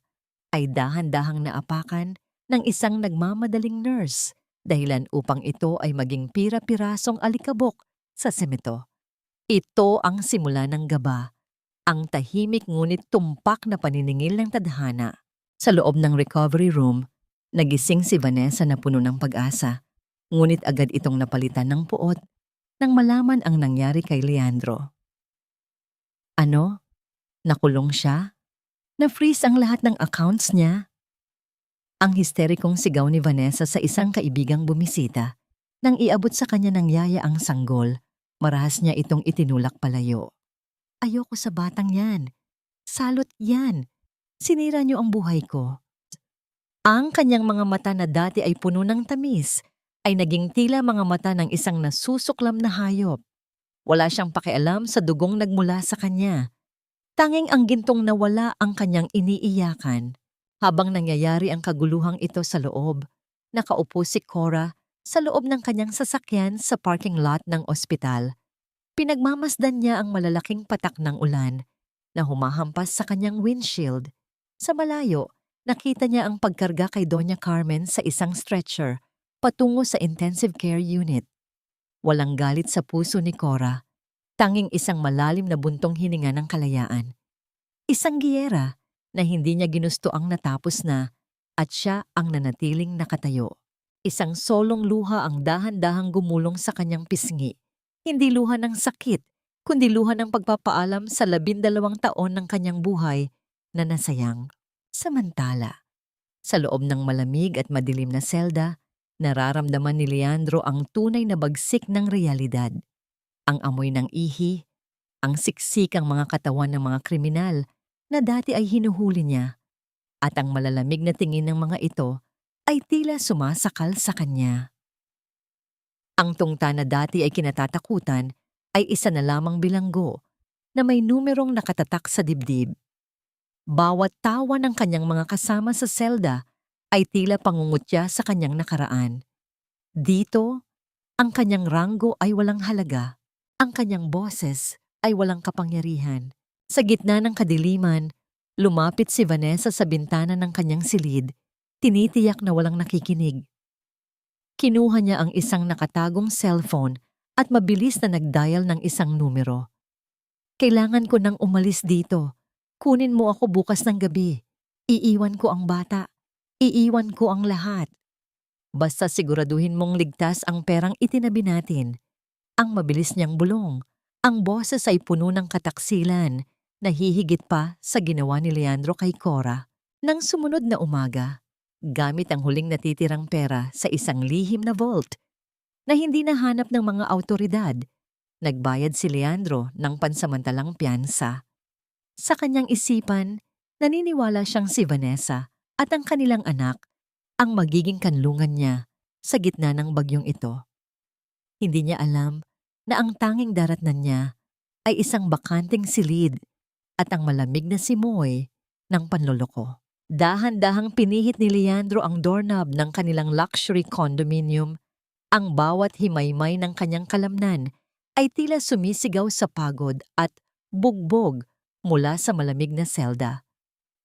ay dahan-dahang naapakan ng isang nagmamadaling nurse, dahilan upang ito ay maging pira-pirasong alikabok sa semento. Ito ang simula ng gaba. Ang tahimik ngunit tumpak na paniningil ng tadhana. Sa loob ng recovery room, nagising si Vanessa na puno ng pag-asa, ngunit agad itong napalitan ng puot nang malaman ang nangyari kay Leandro. Ano? Nakulong siya? Na-freeze ang lahat ng accounts niya? Ang histerikong sigaw ni Vanessa sa isang kaibigang bumisita nang iabot sa kanya ng yaya ang sanggol, marahas niya itong itinulak palayo. Ayoko sa batang yan. Salot yan. Sinira niyo ang buhay ko. Ang kanyang mga mata na dati ay puno ng tamis ay naging tila mga mata ng isang nasusuklam na hayop. Wala siyang pakialam sa dugong nagmula sa kanya. Tanging ang gintong nawala ang kanyang iniiyakan. Habang nangyayari ang kaguluhang ito sa loob, nakaupo si Cora sa loob ng kanyang sasakyan sa parking lot ng ospital. Pinagmamasdan niya ang malalaking patak ng ulan na humahampas sa kanyang windshield. Sa malayo, nakita niya ang pagkarga kay Doña Carmen sa isang stretcher patungo sa intensive care unit. Walang galit sa puso ni Cora, tanging isang malalim na buntong hininga ng kalayaan. Isang giyera na hindi niya ginusto ang natapos na at siya ang nanatiling nakatayo. Isang solong luha ang dahan-dahang gumulong sa kanyang pisngi. Hindi luha ng sakit, kundi luha ng pagpapaalam sa 12 taon ng kanyang buhay na nasayang. Samantala, Sa loob ng malamig at madilim na selda, nararamdaman ni Leandro ang tunay na bagsik ng realidad. Ang amoy ng ihi, ang siksikang mga katawan ng mga kriminal na dati ay hinuhuli niya, at ang malalamig na tingin ng mga ito ay tila sumasakal sa kanya. Ang tungta na dati ay kinatatakutan ay isa na lamang bilanggo na may numerong nakatatak sa dibdib. Bawat tawa ng kanyang mga kasama sa selda ay tila pangungutya sa kanyang nakaraan. Dito, ang kanyang ranggo ay walang halaga, ang kanyang boses ay walang kapangyarihan. Sa gitna ng kadiliman, lumapit si Vanessa sa bintana ng kanyang silid, tinitiyak na walang nakikinig. Kinuha niya ang isang nakatagong cellphone at mabilis na nag-dial ng isang numero. "Kailangan ko nang umalis dito. Kunin mo ako bukas ng gabi. Iiwan ko ang bata. Iiwan ko ang lahat. Basta siguraduhin mong ligtas ang perang itinabi natin." Ang mabilis niyang bulong. Ang boses ay puno ng kataksilan, nahihigit pa sa ginawa ni Leandro kay Cora. Nang sumunod na umaga, gamit ang huling natitirang pera sa isang lihim na vault na hindi nahanap ng mga awtoridad, nagbayad si Leandro ng pansamantalang piyansa. Sa kanyang isipan, naniniwala siyang si Vanessa at ang kanilang anak ang magiging kanlungan niya sa gitna ng bagyong ito. Hindi niya alam na ang tanging daratnan niya ay isang bakanting silid at ang malamig na simoy ng panloloko. Dahan-dahang pinihit ni Leandro ang doorknob ng kanilang luxury condominium. Ang bawat himaymay ng kanyang kalamnan ay tila sumisigaw sa pagod at bugbog mula sa malamig na selda.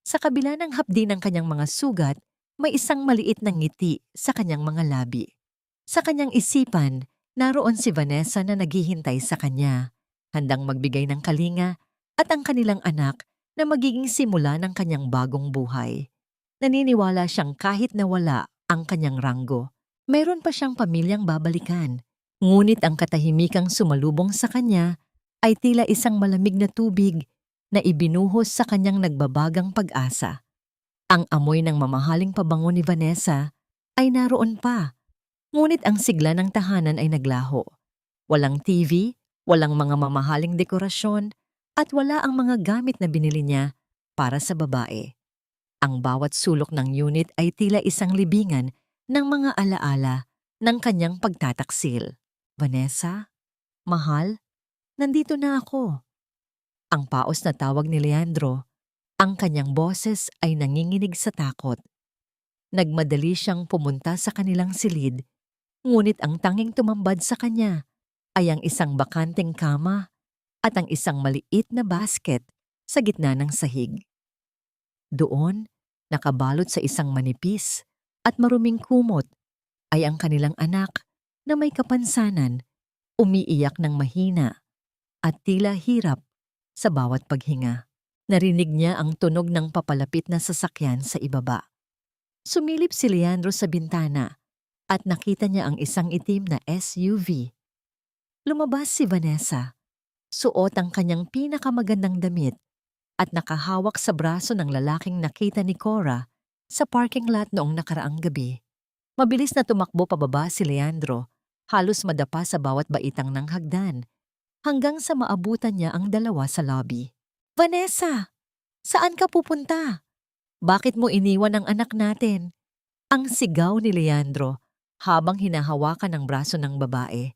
Sa kabila ng hapdi ng kanyang mga sugat, may isang maliit na ngiti sa kanyang mga labi. Sa kanyang isipan, naroon si Vanessa na naghihintay sa kanya, handang magbigay ng kalinga, at ang kanilang anak na magiging simula ng kanyang bagong buhay. Naniniwala siyang kahit nawala ang kanyang ranggo, mayroon pa siyang pamilyang babalikan. Ngunit ang katahimikang sumalubong sa kanya ay tila isang malamig na tubig na ibinuhos sa kanyang nagbabagang pag-asa. Ang amoy ng mamahaling pabango ni Vanessa ay naroon pa, ngunit ang sigla ng tahanan ay naglaho. Walang TV, walang mga mamahaling dekorasyon, at wala ang mga gamit na binili niya para sa babae. Ang bawat sulok ng unit ay tila isang libingan ng mga alaala ng kanyang pagtataksil. "Vanessa? Mahal? Nandito na ako." Ang paos na tawag ni Leandro, ang kanyang boses ay nanginginig sa takot. Nagmadali siyang pumunta sa kanilang silid, ngunit ang tanging tumambad sa kanya ay ang isang bakanting kama at ang isang maliit na basket sa gitna ng sahig. Doon, nakabalot sa isang manipis at maruming kumot, ay ang kanilang anak na may kapansanan, umiiyak ng mahina at tila hirap sa bawat paghinga. Narinig niya ang tunog ng papalapit na sasakyan sa ibaba. Sumilip si Leandro sa bintana at nakita niya ang isang itim na SUV. Lumabas si Vanessa, suot ang kanyang pinakamagandang damit at nakahawak sa braso ng lalaking nakita ni Cora sa parking lot noong nakaraang gabi. Mabilis na tumakbo pababa si Leandro, halos madapa sa bawat baitang ng hagdan, hanggang sa maabutan niya ang dalawa sa lobby. "Vanessa, saan ka pupunta? Bakit mo iniwan ang anak natin?" Ang sigaw ni Leandro habang hinahawakan ang braso ng babae.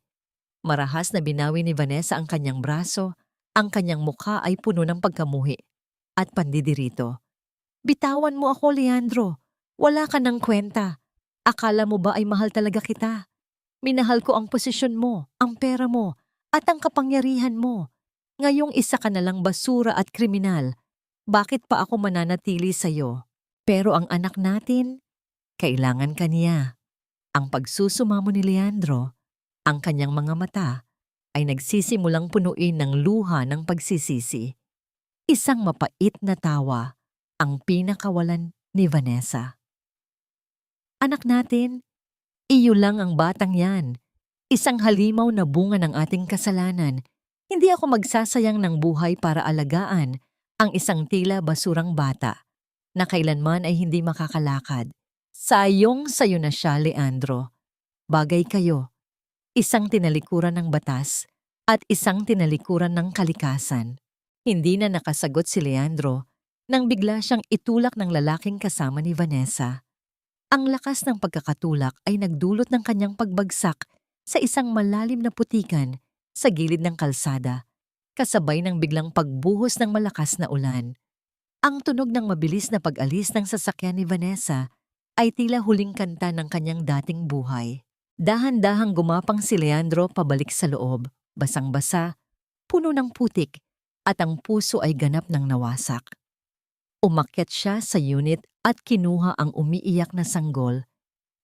Marahas na binawi ni Vanessa ang kanyang braso, ang kanyang mukha ay puno ng pagkamuhi at pandidirito. "Bitawan mo ako, Leandro. Wala ka ng kwenta. Akala mo ba ay mahal talaga kita? Minahal ko ang posisyon mo, ang pera mo, at ang kapangyarihan mo. Ngayong isa ka na lang basura at kriminal. Bakit pa ako mananatili sa'yo? Pero ang anak natin, kailangan ka niya." Ang pagsusumamo ni Leandro, ang kanyang mga mata, ay nagsisimulang punuin ng luha ng pagsisisi. Isang mapait na tawa ang pinakawalan ni Vanessa. "Anak natin, iyo lang ang batang yan. Isang halimaw na bunga ng ating kasalanan. Hindi ako magsasayang ng buhay para alagaan ang isang tila basurang bata. na kailanman ay hindi makakalakad. Sayong-sayo na siya, Leandro. Bagay kayo, isang tinalikuran ng batas at isang tinalikuran ng kalikasan. Hindi na nakasagot si Leandro nang bigla siyang itulak ng lalaking kasama ni Vanessa. Ang lakas ng pagkakatulak ay nagdulot ng kanyang pagbagsak sa isang malalim na putikan sa gilid ng kalsada, kasabay ng biglang pagbuhos ng malakas na ulan. Ang tunog ng mabilis na pag-alis ng sasakyan ni Vanessa ay tila huling kanta ng kanyang dating buhay. Dahan-dahang gumapang si Leandro pabalik sa loob, basang-basa, puno ng putik, at ang puso ay ganap ng nawasak. Umakyat siya sa unit at kinuha ang umiiyak na sanggol.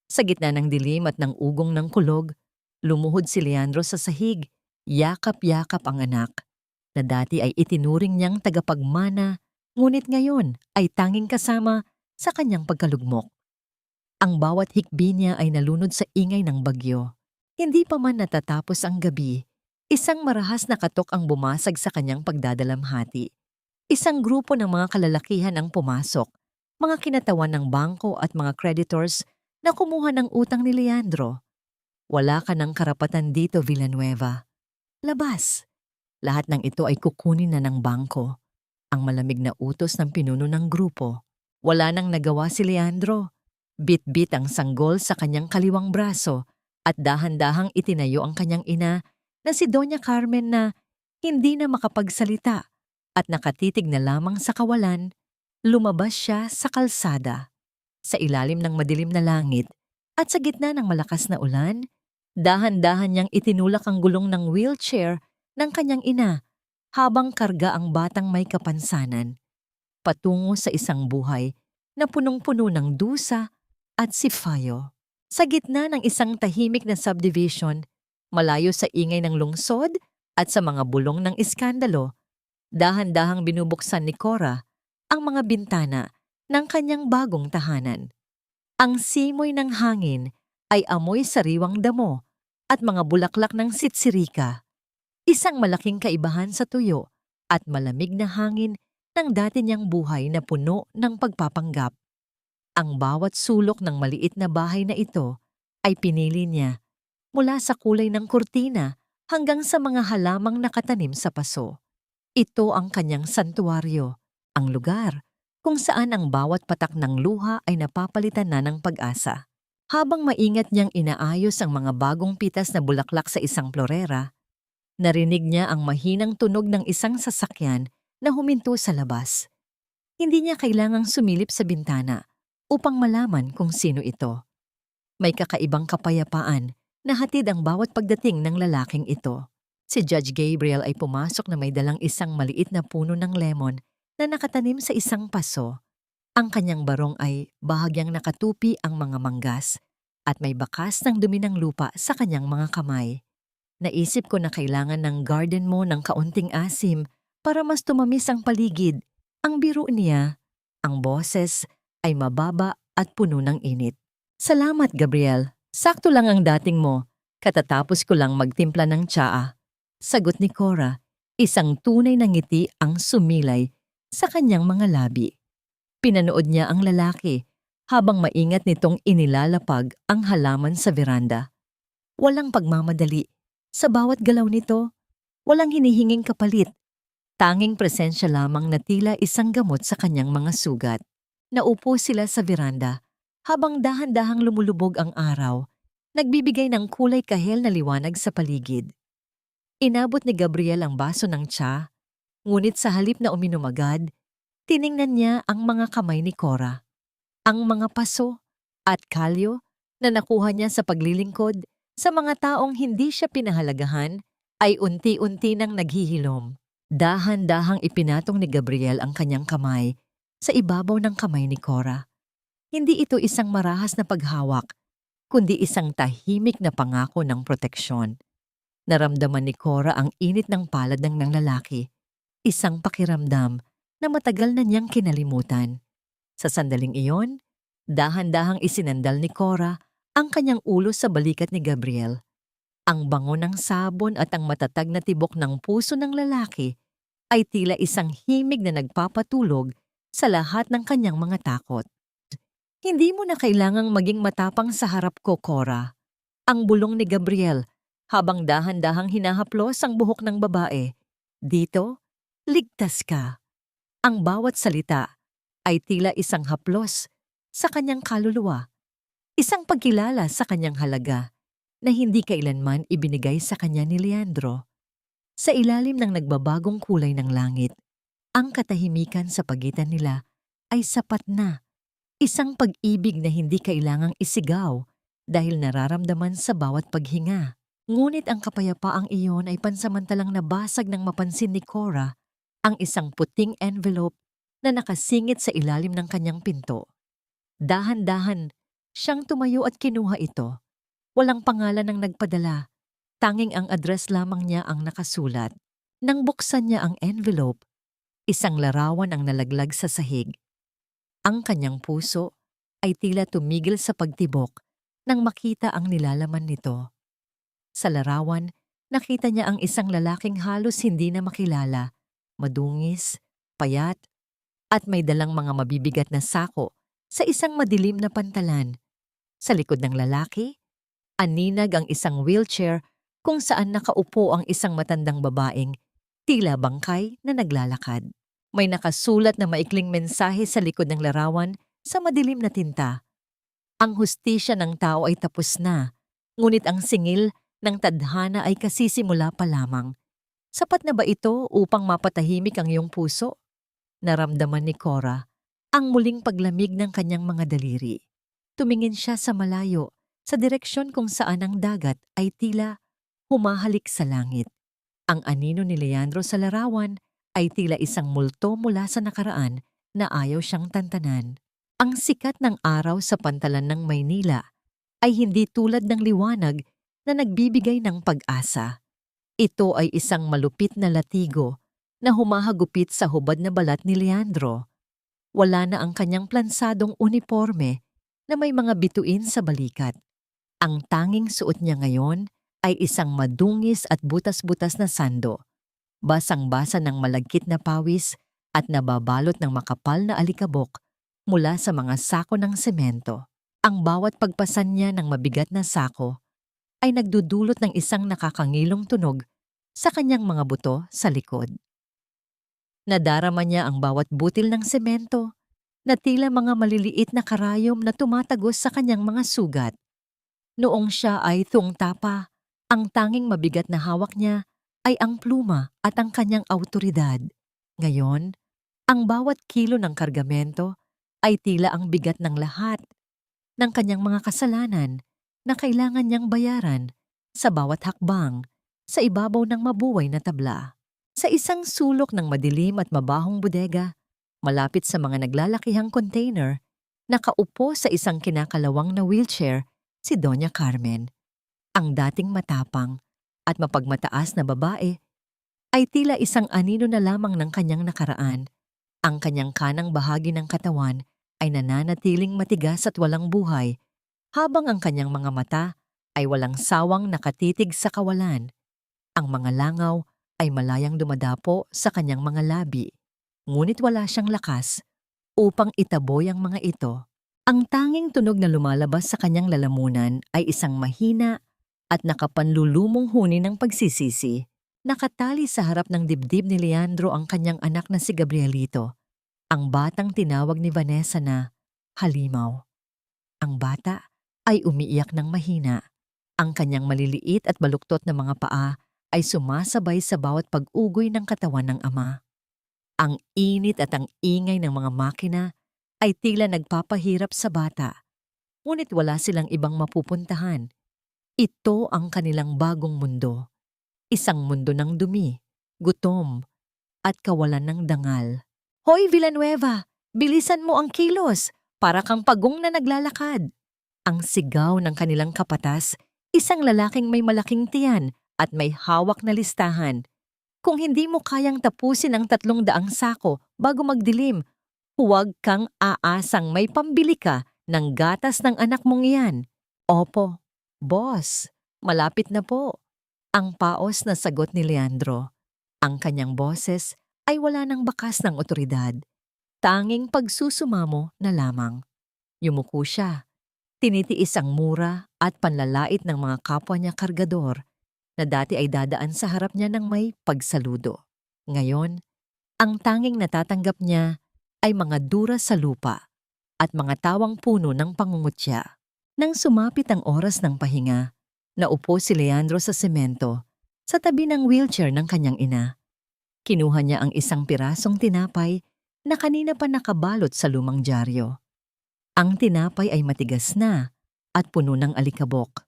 Sa gitna ng dilim at ng ugong ng kulog, lumuhod si Leandro sa sahig, yakap-yakap ang anak, na dati ay itinuring niyang tagapagmana, ngunit ngayon ay tanging kasama sa kanyang pagkalugmok. Ang bawat hikbi niya ay nalunod sa ingay ng bagyo. Hindi pa man natatapos ang gabi, isang marahas na katok ang bumasag sa kanyang pagdadalamhati. Isang grupo ng mga kalalakihan ang pumasok, mga kinatawan ng bangko at mga creditors na kumuha ng utang ni Leandro. Wala ka ng karapatan dito, Villanueva. Labas! Lahat ng ito ay kukunin na ng bangko. Ang malamig na utos ng pinuno ng grupo. Wala nang nagawa si Leandro. Bit-bit ang sanggol sa kanyang kaliwang braso at dahan-dahang itinayo ang kanyang ina na si Doña Carmen na hindi na makapagsalita at nakatitig na lamang sa kawalan. Lumabas siya sa kalsada. Sa ilalim ng madilim na langit at sa gitna ng malakas na ulan, dahan-dahan niyang itinulak ang gulong ng wheelchair ng kanyang ina habang karga ang batang may kapansanan, patungo sa isang buhay na punong-puno ng dusa at sipayo. Sa gitna ng isang tahimik na subdivision, malayo sa ingay ng lungsod at sa mga bulong ng iskandalo, dahan-dahang binubuksan ni Cora ang mga bintana ng kanyang bagong tahanan. Ang simoy ng hangin ay amoy sariwang damo at mga bulaklak ng sitsirika. Isang malaking kaibahan sa tuyo at malamig na hangin ng dati niyang buhay na puno ng pagpapanggap. Ang bawat sulok ng maliit na bahay na ito ay pinili niya, mula sa kulay ng kurtina hanggang sa mga halamang nakatanim sa paso. Ito ang kanyang santuaryo, ang lugar kung saan ang bawat patak ng luha ay napapalitan na ng pag-asa. Habang maingat niyang inaayos ang mga bagong pitas na bulaklak sa isang florera, narinig niya ang mahinang tunog ng isang sasakyan na huminto sa labas. Hindi niya kailangang sumilip sa bintana upang malaman kung sino ito. May kakaibang kapayapaan na hatid ang bawat pagdating ng lalaking ito. Si Judge Gabriel ay pumasok na may dalang isang maliit na puno ng lemon na nakatanim sa isang paso. Ang kanyang barong ay bahagyang nakatupi ang mga manggas at may bakas ng dumi ng lupa sa kanyang mga kamay. Naisip ko na kailangan ng garden mo ng kaunting asim para mas tumamis ang paligid. Ang biro niya, ang boses, ay mababa at puno ng init. Salamat, Gabriel. Sakto lang ang dating mo. Katatapos ko lang magtimpla ng tsaa. Sagot ni Cora, isang tunay na ngiti ang sumilay sa kanyang mga labi. Pinanood niya ang lalaki habang maingat nitong inilalapag ang halaman sa veranda. Walang pagmamadali. Sa bawat galaw nito, walang hinihinging kapalit. Tanging presensya lamang na tila isang gamot sa kanyang mga sugat. Naupo sila sa veranda habang dahan-dahang lumulubog ang araw, nagbibigay ng kulay kahel na liwanag sa paligid. Inabot ni Gabriel ang baso ng tsa, ngunit sa halip na uminom agad, tiningnan niya ang mga kamay ni Cora. Ang mga paso at kalyo na nakuha niya sa paglilingkod sa mga taong hindi siya pinahalagahan ay unti-unti nang naghihilom. Dahan-dahang ipinatong ni Gabriel ang kanyang kamay sa ibabaw ng kamay ni Cora. Hindi ito isang marahas na paghawak, kundi isang tahimik na pangako ng proteksyon. Naramdaman ni Cora ang init ng palad ng lalaki, isang pakiramdam na matagal na niyang kinalimutan. Sa sandaling iyon, dahan-dahang isinandal ni Cora ang kanyang ulo sa balikat ni Gabriel. Ang bango ng sabon at ang matatag na tibok ng puso ng lalaki ay tila isang himig na nagpapatulog sa lahat ng kanyang mga takot. Hindi mo na kailangang maging matapang sa harap ko, Cora. Ang bulong ni Gabriel habang dahan-dahang hinahaplos ang buhok ng babae. Dito, ligtas ka. Ang bawat salita ay tila isang haplos sa kanyang kaluluwa, isang pagkilala sa kanyang halaga na hindi kailanman ibinigay sa kanya ni Leandro. Sa ilalim ng nagbabagong kulay ng langit, ang katahimikan sa pagitan nila ay sapat na. Isang pag-ibig na hindi kailangang isigaw dahil nararamdaman sa bawat paghinga. Ngunit ang kapayapaang iyon ay pansamantalang nabasag ng mapansin ni Cora ang isang puting envelope na nakasingit sa ilalim ng kanyang pinto. Dahan-dahan, siyang tumayo at kinuha ito. Walang pangalan ng nagpadala, tanging ang address lamang niya ang nakasulat. Nang buksan niya ang envelope, isang larawan ang nalaglag sa sahig. Ang kanyang puso ay tila tumigil sa pagtibok nang makita ang nilalaman nito. Sa larawan, nakita niya ang isang lalaking halos hindi na makilala, madungis, payat, at may dalang mga mabibigat na sako sa isang madilim na pantalan. Sa likod ng lalaki, aninag ang isang wheelchair kung saan nakaupo ang isang matandang babaeng tila bangkay na naglalakad. May nakasulat na maikling mensahe sa likod ng larawan sa madilim na tinta. Ang hustisya ng tao ay tapos na, ngunit ang singil ng tadhana ay kasisimula pa lamang. Sapat na ba ito upang mapatahimik ang iyong puso? Naramdaman ni Cora ang muling paglamig ng kanyang mga daliri. Tumingin siya sa malayo, sa direksyon kung saan ang dagat ay tila humahalik sa langit. Ang anino ni Leandro sa larawan ay tila isang multo mula sa nakaraan na ayaw siyang tantanan. Ang sikat ng araw sa pantalan ng Maynila ay hindi tulad ng liwanag na nagbibigay ng pag-asa. Ito ay isang malupit na latigo na humahagupit sa hubad na balat ni Leandro. Wala na ang kanyang plansadong uniforme na may mga bituin sa balikat. Ang tanging suot niya ngayon ay isang madungis at butas-butas na sando, basang-basa ng malagkit na pawis at nababalot ng makapal na alikabok mula sa mga sako ng semento. Ang bawat pagpasan niya ng mabigat na sako ay nagdudulot ng isang nakakangilong tunog sa kanyang mga buto sa likod. Nadarama niya ang bawat butil ng semento na tila mga maliliit na karayom na tumatagos sa kanyang mga sugat. Noong siya ay tungtapa, ang tanging mabigat na hawak niya ay ang pluma at ang kanyang awtoridad. Ngayon, ang bawat kilo ng kargamento ay tila ang bigat ng lahat ng kanyang mga kasalanan na kailangan niyang bayaran sa bawat hakbang sa ibabaw ng mabuhay na tabla. Sa isang sulok ng madilim at mabahong bodega, malapit sa mga naglalakihang container, nakaupo sa isang kinakalawang na wheelchair si Doña Carmen. Ang dating matapang at mapagmataas na babae ay tila isang anino na lamang ng kanyang nakaraan. Ang kanyang kanang bahagi ng katawan ay nananatiling matigas at walang buhay, habang ang kanyang mga mata ay walang sawang nakatitig sa kawalan. Ang mga langaw ay malayang dumadapo sa kanyang mga labi, ngunit wala siyang lakas upang itaboy ang mga ito. Ang tanging tunog na lumalabas sa kanyang lalamunan ay isang mahina at nakapanlulumong huni ng pagsisisi. Nakatali sa harap ng dibdib ni Leandro ang kanyang anak na si Gabrielito, ang batang tinawag ni Vanessa na Halimaw. Ang bata ay umiiyak ng mahina. Ang kanyang maliliit at baluktot na mga paa ay sumasabay sa bawat pag-ugoy ng katawan ng ama. Ang init at ang ingay ng mga makina ay tila nagpapahirap sa bata, ngunit wala silang ibang mapupuntahan. Ito ang kanilang bagong mundo. Isang mundo ng dumi, gutom, at kawalan ng dangal. Hoy Villanueva! Bilisan mo ang kilos! Para kang pagong na naglalakad! Ang sigaw ng kanilang kapatas, isang lalaking may malaking tiyan at may hawak na listahan. Kung hindi mo kayang tapusin ang 300 sako bago magdilim, huwag kang aasang may pambili ka ng gatas ng anak mong iyan. Opo, boss, malapit na po. Ang paos na sagot ni Leandro. Ang kanyang boses ay wala ng bakas ng otoridad. Tanging pagsusumamo na lamang. Yumuko siya. Tinitiis ang mura at panlalait ng mga kapwa niya kargador na dati ay dadaan sa harap niya ng may pagsaludo. Ngayon, ang tanging natatanggap niya ay mga dura sa lupa at mga tawang puno ng pangungutya. Nang sumapit ang oras ng pahinga, naupo si Leandro sa semento sa tabi ng wheelchair ng kanyang ina. Kinuha niya ang isang pirasong tinapay na kanina pa nakabalot sa lumang dyaryo. Ang tinapay ay matigas na at puno ng alikabok.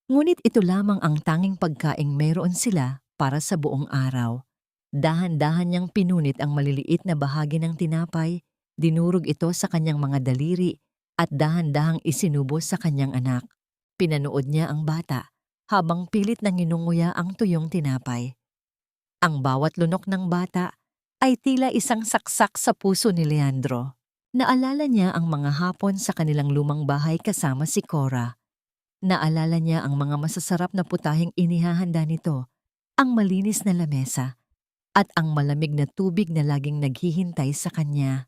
Ngunit ito lamang ang tanging pagkaing meron sila para sa buong araw. Dahan-dahan niyang pinunit ang maliliit na bahagi ng tinapay, dinurog ito sa kanyang mga daliri at dahan-dahang isinubo sa kanyang anak. Pinanood niya ang bata habang pilit na nginunguya ang tuyong tinapay. Ang bawat lunok ng bata ay tila isang saksak sa puso ni Leandro. Naalala niya ang mga hapon sa kanilang lumang bahay kasama si Cora. Naalala niya ang mga masasarap na putahing inihahanda nito, ang malinis na lamesa, at ang malamig na tubig na laging naghihintay sa kanya.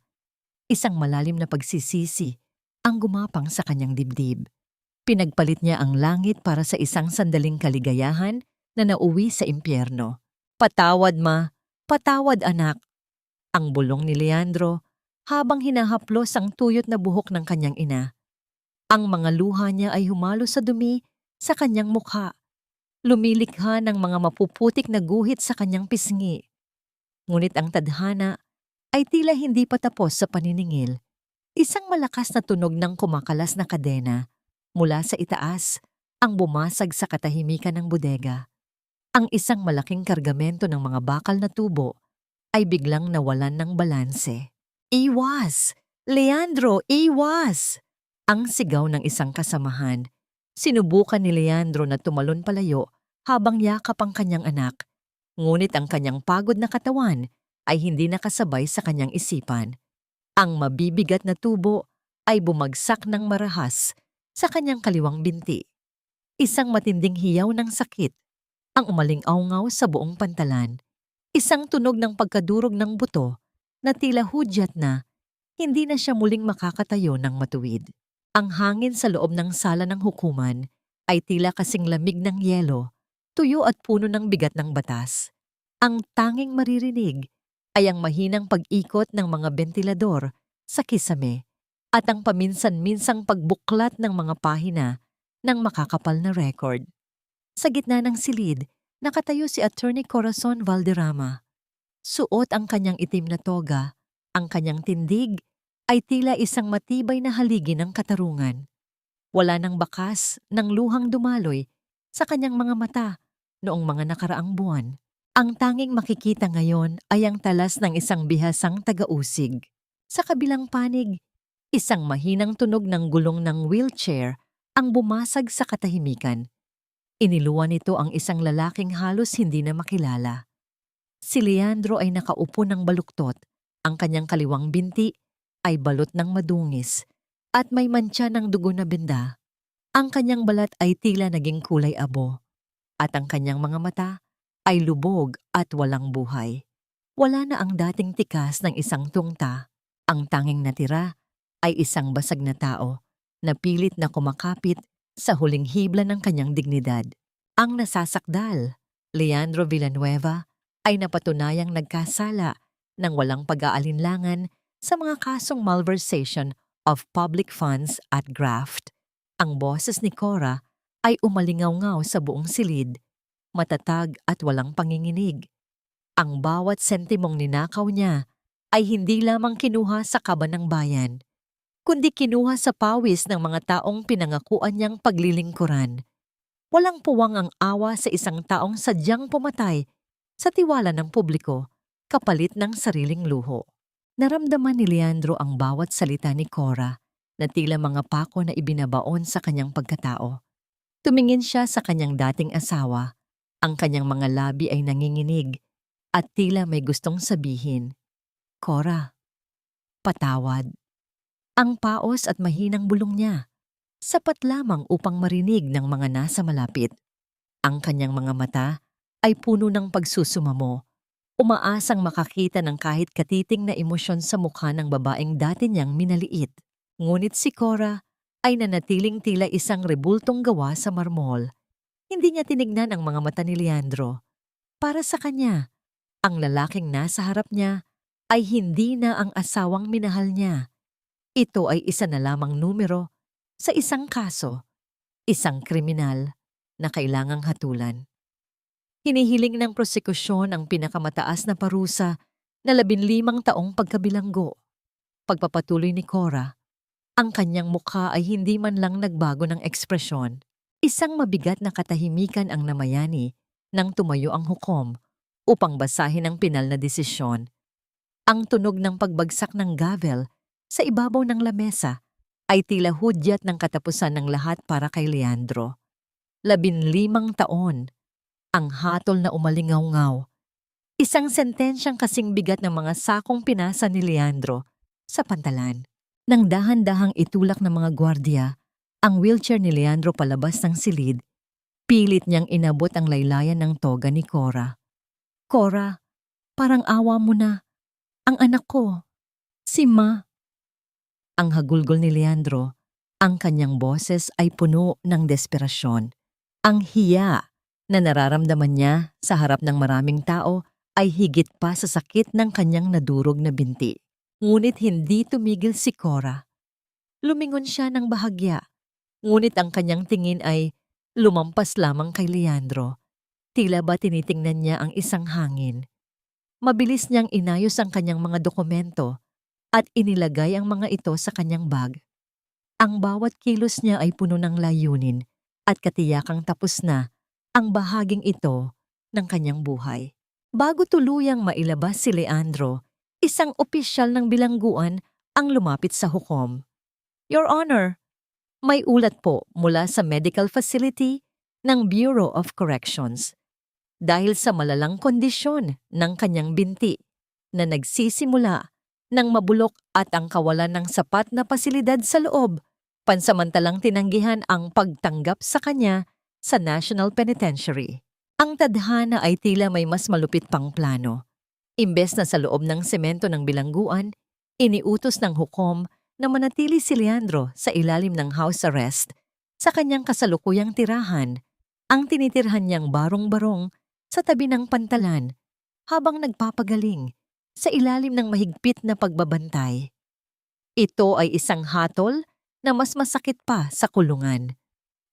Isang malalim na pagsisisi ang gumapang sa kanyang dibdib. Pinagpalit niya ang langit para sa isang sandaling kaligayahan na nauwi sa impyerno. Patawad ma, patawad anak. Ang bulong ni Leandro habang hinahaplos ang tuyot na buhok ng kanyang ina. Ang mga luha niya ay humalo sa dumi sa kanyang mukha. Lumilikha ng mga mapuputik na guhit sa kanyang pisngi. Ngunit ang tadhana ay tila hindi pa tapos sa paniningil. Isang malakas na tunog ng kumakalas na kadena mula sa itaas ang bumasag sa katahimikan ng bodega. Ang isang malaking kargamento ng mga bakal na tubo ay biglang nawalan ng balanse. Iwas! Leandro, iwas! Ang sigaw ng isang kasamahan. Sinubukan ni Leandro na tumalon palayo habang yakap ang kanyang anak. Ngunit ang kanyang pagod na katawan ay hindi nakasabay sa kanyang isipan. Ang mabibigat na tubo ay bumagsak ng marahas sa kanyang kaliwang binti. Isang matinding hiyaw ng sakit ang umaling-awngaw sa buong pantalan. Isang tunog ng pagkadurog ng buto na tila hudyat na hindi na siya muling makakatayo ng matuwid. Ang hangin sa loob ng sala ng hukuman ay tila kasing lamig ng yelo, tuyo at puno ng bigat ng batas. Ang tanging maririnig ay ang mahinang pag-ikot ng mga bentilador sa kisame at ang paminsan-minsang pagbuklat ng mga pahina ng makakapal na record. Sa gitna ng silid, nakatayo si Attorney Corazon Valderrama. Suot ang kanyang itim na toga, ang kanyang tindig ay tila isang matibay na haligi ng katarungan. Wala nang bakas ng luhang dumaloy sa kanyang mga mata noong mga nakaraang buwan. Ang tanging makikita ngayon ay ang talas ng isang bihasang taga-usig. Sa kabilang panig, isang mahinang tunog ng gulong ng wheelchair ang bumasag sa katahimikan. Iniluwan nito ang isang lalaking halos hindi na makilala. Si Leandro ay nakaupo ng baluktot. Ang kanyang kaliwang binti ay balot ng madungis at may mantsa ng dugo na benda. Ang kanyang balat ay tila naging kulay abo at ang kanyang mga mata ay lubog at walang buhay. Wala na ang dating tikas ng isang tungta. Ang tanging natira ay isang basag na tao na pilit na kumakapit sa huling hibla ng kanyang dignidad. Ang nasasakdal, Leandro Villanueva, ay napatunayang nagkasala ng walang pag-aalinlangan sa mga kasong malversation of public funds at graft. Ang boses ni Cora ay umalingaw-ngaw sa buong silid, matatag at walang panginginig. Ang bawat sentimong ninakaw niya ay hindi lamang kinuha sa kaban ng bayan, kundi kinuha sa pawis ng mga taong pinangakuan niyang paglilingkuran. Walang puwang ang awa sa isang taong sadyang pumatay sa tiwala ng publiko, kapalit ng sariling luho. Naramdaman ni Leandro ang bawat salita ni Cora na tila mga pako na ibinabaon sa kanyang pagkatao. Tumingin siya sa kanyang dating asawa. Ang kanyang mga labi ay nanginginig at tila may gustong sabihin, "Cora, patawad." Ang paos at mahinang bulong niya, sapat lamang upang marinig ng mga nasa malapit. Ang kanyang mga mata ay puno ng pagsusumamo Umaasang makakita ng kahit katiting na emosyon sa mukha ng babaeng dati niyang minaliit. Ngunit si Cora ay nanatiling tila isang rebultong gawa sa marmol. Hindi niya tinignan ang mga mata ni Leandro. Para sa kanya, ang lalaking nasa harap niya ay hindi na ang asawang minahal niya. Ito ay isa na lamang numero sa isang kaso, isang kriminal na kailangang hatulan. Hinihiling ng prosekusyon ang pinakamataas na parusa na 15 taong pagkabilanggo. Pagpapatuloy ni Cora, ang kanyang mukha ay hindi man lang nagbago ng ekspresyon. Isang mabigat na katahimikan ang namayani nang tumayo ang hukom upang basahin ang pinal na desisyon. Ang tunog ng pagbagsak ng gavel sa ibabaw ng lamesa ay tila hudyat ng katapusan ng lahat para kay Leandro. 15 taon, ang hatol na umalingaw-ngaw. Isang sentensyang kasing bigat ng mga sakong pinasa ni Leandro sa pantalan. Nang dahan-dahang itulak ng mga gwardiya ang wheelchair ni Leandro palabas ng silid, pilit niyang inabot ang laylayan ng toga ni Cora. Cora, parang awa mo na. Ang anak ko, si Ma. Ang hagulgol ni Leandro, ang kanyang boses ay puno ng desperasyon. Ang hiya na nararamdaman niya sa harap ng maraming tao ay higit pa sa sakit ng kanyang nadurog na binti. Ngunit hindi tumigil si Cora. Lumingon siya ng bahagya, ngunit ang kanyang tingin ay lumampas lamang kay Leandro. Tila ba tinitingnan niya ang isang hangin. Mabilis niyang inayos ang kanyang mga dokumento at inilagay ang mga ito sa kanyang bag. Ang bawat kilos niya ay puno ng layunin at katiyakang tapos na ang bahaging ito ng kanyang buhay. Bago tuluyang mailabas si Leandro, isang opisyal ng bilangguan ang lumapit sa hukom. Your Honor, may ulat po mula sa medical facility ng Bureau of Corrections. Dahil sa malalang kondisyon ng kanyang binti na nagsisimula ng mabulok at ang kawalan ng sapat na pasilidad sa loob, pansamantalang tinanggihan ang pagtanggap sa kanya sa National Penitentiary. Ang tadhana ay tila may mas malupit pang plano. Imbes na sa loob ng semento ng bilangguan, iniutos ng hukom na manatili si Leandro sa ilalim ng house arrest sa kanyang kasalukuyang tirahan, ang tinitirhan niyang barong-barong sa tabi ng pantalan habang nagpapagaling sa ilalim ng mahigpit na pagbabantay. Ito ay isang hatol na mas masakit pa sa kulungan.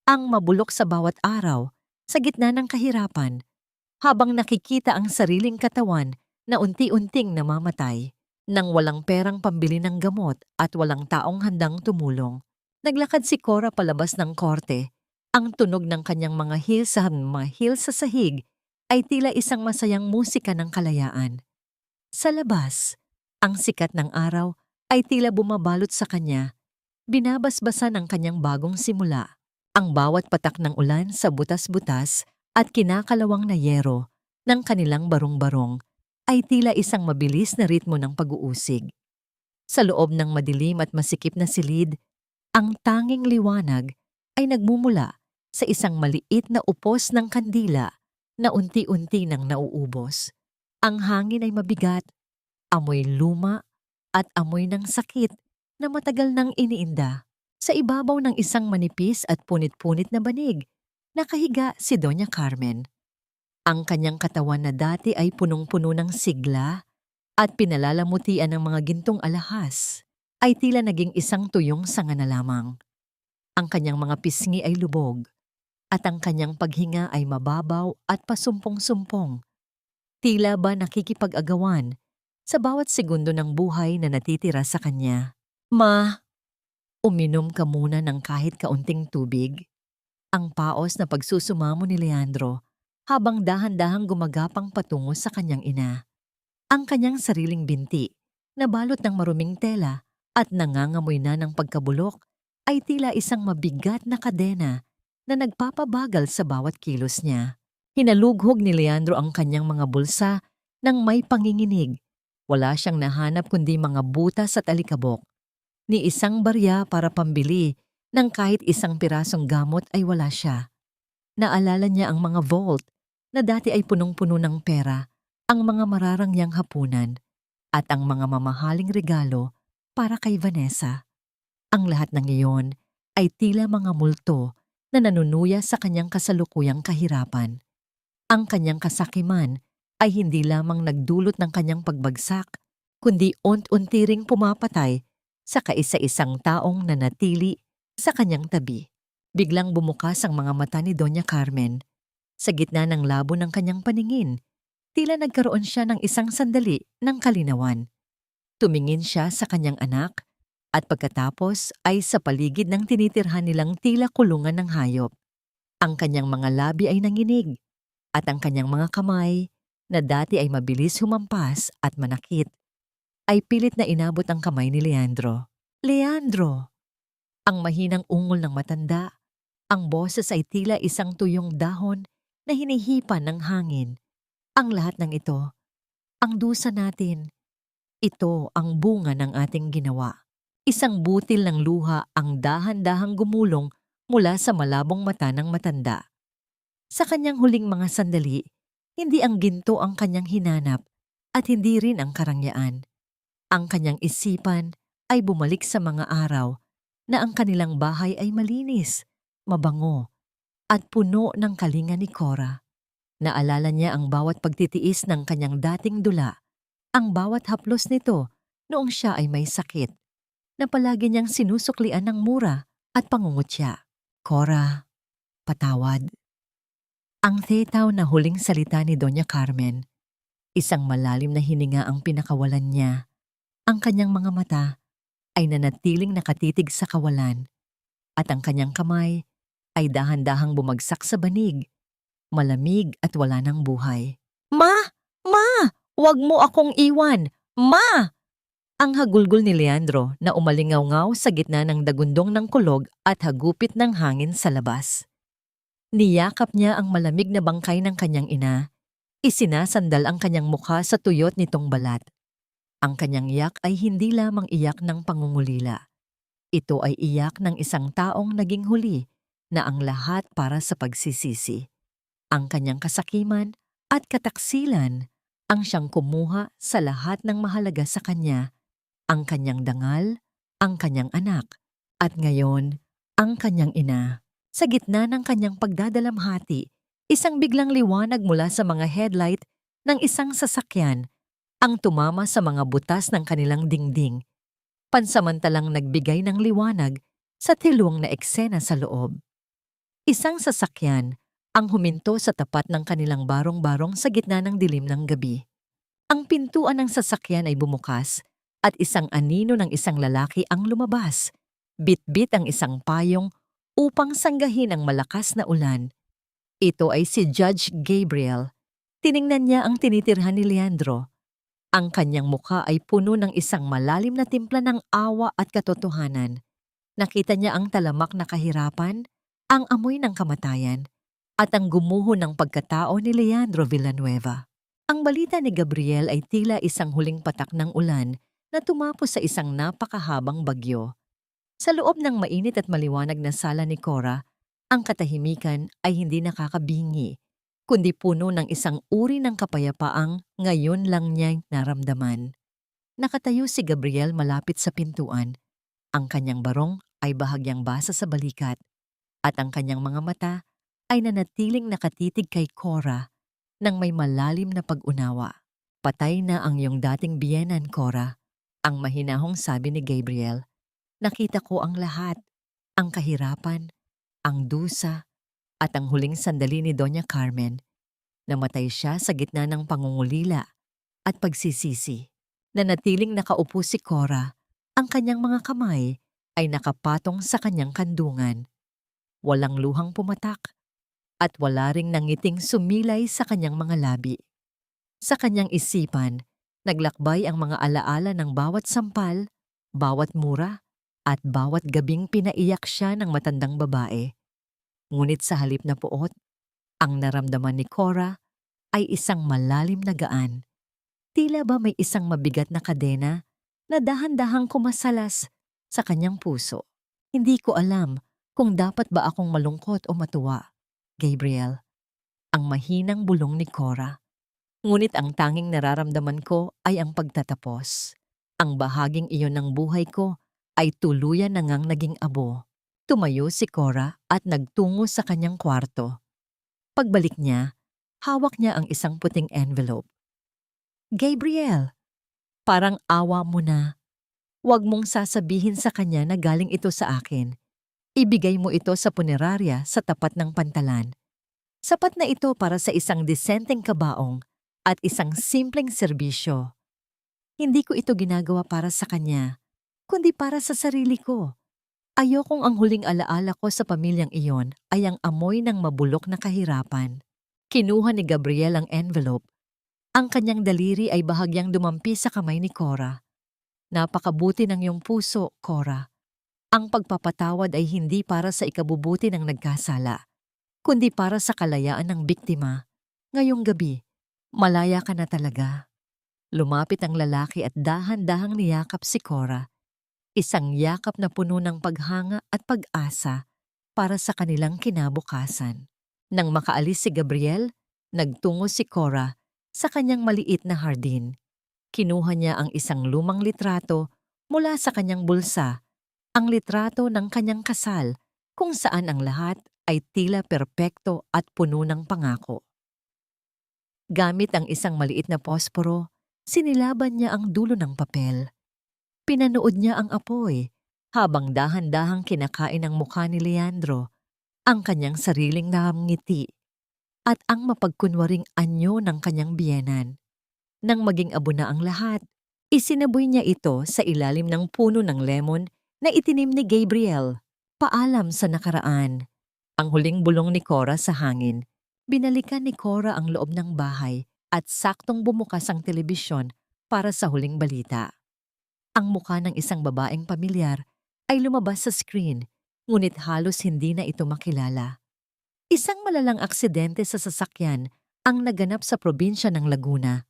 Ang mabulok sa bawat araw sa gitna ng kahirapan habang nakikita ang sariling katawan na unti-unting namamatay nang walang perang pambili ng gamot at walang taong handang tumulong. Naglakad si Cora palabas ng korte. Ang tunog ng kanyang mga heels sa sahig ay tila isang masayang musika ng kalayaan. Sa labas, ang sikat ng araw ay tila bumabalot sa kanya. Binabasbasan ang kanyang bagong simula. Ang bawat patak ng ulan sa butas-butas at kinakalawang na yero ng kanilang barong-barong ay tila isang mabilis na ritmo ng pag-uusig. Sa loob ng madilim at masikip na silid, ang tanging liwanag ay nagmumula sa isang maliit na upos ng kandila na unti-unti nang nauubos. Ang hangin ay mabigat, amoy luma at amoy ng sakit na matagal nang iniinda. Sa ibabaw ng isang manipis at punit-punit na banig, nakahiga si Doña Carmen. Ang kanyang katawan na dati ay punong-puno ng sigla at pinalalamutian ng mga gintong alahas, ay tila naging isang tuyong sanga na lamang. Ang kanyang mga pisngi ay lubog, at ang kanyang paghinga ay mababaw at pasumpong-sumpong. Tila ba nakikipag-agawan sa bawat segundo ng buhay na natitira sa kanya. Ma, uminom ka muna ng kahit kaunting tubig. Ang paos na pagsusumamo ni Leandro habang dahan-dahang gumagapang patungo sa kanyang ina. Ang kanyang sariling binti, na balot ng maruming tela at nangangamoy na ng pagkabulok, ay tila isang mabigat na kadena na nagpapabagal sa bawat kilos niya. Hinalughog ni Leandro ang kanyang mga bulsa nang may panginginig. Wala siyang nahanap kundi mga butas at alikabok. Ni isang barya para pambili ng kahit isang pirasong gamot ay wala siya. Naalala niya ang mga vault na dati ay punong-puno ng pera, ang mga mararangyang hapunan, at ang mga mamahaling regalo para kay Vanessa. Ang lahat ng iyon ay tila mga multo na nanunuya sa kanyang kasalukuyang kahirapan. Ang kanyang kasakiman ay hindi lamang nagdulot ng kanyang pagbagsak, kundi unti-unti ring pumapatay sa kaisa-isang taong nanatili sa kanyang tabi. Biglang bumukas ang mga mata ni Doña Carmen. Sa gitna ng labo ng kanyang paningin, tila nagkaroon siya ng isang sandali ng kalinawan. Tumingin siya sa kanyang anak at pagkatapos ay sa paligid ng tinitirhan nilang tila kulungan ng hayop. Ang kanyang mga labi ay nanginig at ang kanyang mga kamay, na dati ay mabilis humampas at manakit, ay pilit na inabot ang kamay ni Leandro. Leandro! Ang mahinang ungol ng matanda, ang boses ay tila isang tuyong dahon na hinihipan ng hangin. Ang lahat ng ito, ang dusa natin, ito ang bunga ng ating ginawa. Isang butil ng luha ang dahan-dahang gumulong mula sa malabong mata ng matanda. Sa kanyang huling mga sandali, hindi ang ginto ang kanyang hinanap at hindi rin ang karangyaan. Ang kanyang isipan ay bumalik sa mga araw na ang kanilang bahay ay malinis, mabango, at puno ng kalinga ni Cora. Naalala niya ang bawat pagtitiis ng kanyang dating dula, ang bawat haplos nito noong siya ay may sakit, na palagi niyang sinusuklian ng mura at pangungutya. Cora, patawad. Ang thetaw na huling salita ni Doña Carmen, isang malalim na hininga ang pinakawalan niya. Ang kanyang mga mata ay nanatiling nakatitig sa kawalan at ang kanyang kamay ay dahan-dahang bumagsak sa banig, malamig at wala ng buhay. Ma! Ma! Huwag mo akong iwan! Ma! Ang hagulgol ni Leandro na umalingaw-ngaw sa gitna ng dagundong ng kulog at hagupit ng hangin sa labas. Niyakap niya ang malamig na bangkay ng kanyang ina. Isinasandal ang kanyang mukha sa tuyot nitong balat. Ang kanyang iyak ay hindi lamang iyak ng pangungulila. Ito ay iyak ng isang taong naging huli na ang lahat para sa pagsisisi. Ang kanyang kasakiman at kataksilan ang siyang kumuha sa lahat ng mahalaga sa kanya, ang kanyang dangal, ang kanyang anak, at ngayon, ang kanyang ina. Sa gitna ng kanyang pagdadalamhati, isang biglang liwanag mula sa mga headlight ng isang sasakyan ang tumama sa mga butas ng kanilang dingding, pansamantalang nagbigay ng liwanag sa tiluang na eksena sa loob. Isang sasakyan ang huminto sa tapat ng kanilang barong-barong sa gitna ng dilim ng gabi. Ang pintuan ng sasakyan ay bumukas at isang anino ng isang lalaki ang lumabas. Bit-bit ang isang payong upang sanggahin ang malakas na ulan. Ito ay si Judge Gabriel. Tiningnan niya ang tinitirhan ni Leandro. Ang kanyang mukha ay puno ng isang malalim na timpla ng awa at katotohanan. Nakita niya ang talamak na kahirapan, ang amoy ng kamatayan, at ang gumuho ng pagkatao ni Leandro Villanueva. Ang balita ni Gabriel ay tila isang huling patak ng ulan na tumapos sa isang napakahabang bagyo. Sa loob ng mainit at maliwanag na sala ni Cora, ang katahimikan ay hindi nakakabingi, kundi puno ng isang uri ng kapayapaang ngayon lang niya naramdaman. Nakatayo si Gabriel malapit sa pintuan. Ang kanyang barong ay bahagyang basa sa balikat, at ang kanyang mga mata ay nanatiling nakatitig kay Cora nang may malalim na pag-unawa. Patay na ang iyong dating biyenan, Cora, ang mahinahong sabi ni Gabriel. Nakita ko ang lahat, ang kahirapan, ang dusa, at ang huling sandali ni Doña Carmen. Namatay siya sa gitna ng pangungulila at pagsisisi. Nanatiling nakaupo si Cora, ang kanyang mga kamay ay nakapatong sa kanyang kandungan. Walang luhang pumatak at wala ring nangiting sumilay sa kanyang mga labi. Sa kanyang isipan, naglakbay ang mga alaala ng bawat sampal, bawat mura, at bawat gabing pinaiyak siya ng matandang babae. Ngunit sa halip na puot, ang naramdaman ni Cora ay isang malalim na gaan. Tila ba may isang mabigat na kadena na dahan-dahang kumasalas sa kanyang puso. Hindi ko alam kung dapat ba akong malungkot o matuwa, Gabriel. Ang mahinang bulong ni Cora. Ngunit ang tanging nararamdaman ko ay ang pagtatapos. Ang bahaging iyon ng buhay ko ay tuluyan na ngang naging abo. Tumayo si Cora at nagtungo sa kanyang kwarto. Pagbalik niya, hawak niya ang isang puting envelope. Gabriel, parang awa mo na. Huwag mong sasabihin sa kanya na galing ito sa akin. Ibigay mo ito sa punerarya sa tapat ng pantalan. Sapat na ito para sa isang disenteng kabaong at isang simpleng serbisyo. Hindi ko ito ginagawa para sa kanya, kundi para sa sarili ko. Ayokong ang huling alaala ko sa pamilyang iyon ay ang amoy ng mabulok na kahirapan. Kinuha ni Gabriel ang envelope. Ang kanyang daliri ay bahagyang dumampi sa kamay ni Cora. Napakabuti ng iyong puso, Cora. Ang pagpapatawad ay hindi para sa ikabubuti ng nagkasala, kundi para sa kalayaan ng biktima. Ngayong gabi, malaya ka na talaga. Lumapit ang lalaki at dahan-dahang niyakap si Cora. Isang yakap na puno ng paghanga at pag-asa para sa kanilang kinabukasan. Nang makaalis si Gabriel, nagtungo si Cora sa kanyang maliit na hardin. Kinuha niya ang isang lumang litrato mula sa kanyang bulsa, ang litrato ng kanyang kasal kung saan ang lahat ay tila perpekto at puno ng pangako. Gamit ang isang maliit na posporo, sinilaban niya ang dulo ng papel. Pinanood niya ang apoy habang dahan-dahang kinakain ang mukha ni Leandro, ang kanyang sariling ngiti at ang mapagkunwaring anyo ng kanyang biyenan. Nang maging abo na ang lahat, isinaboy niya ito sa ilalim ng puno ng lemon na itinim ni Gabriel. Paalam sa nakaraan. Ang huling bulong ni Cora sa hangin. Binalikan ni Cora ang loob ng bahay at saktong bumukas ang telebisyon para sa huling balita. Ang mukha ng isang babaeng pamilyar ay lumabas sa screen, ngunit halos hindi na ito makilala. Isang malalang aksidente sa sasakyan ang naganap sa probinsya ng Laguna.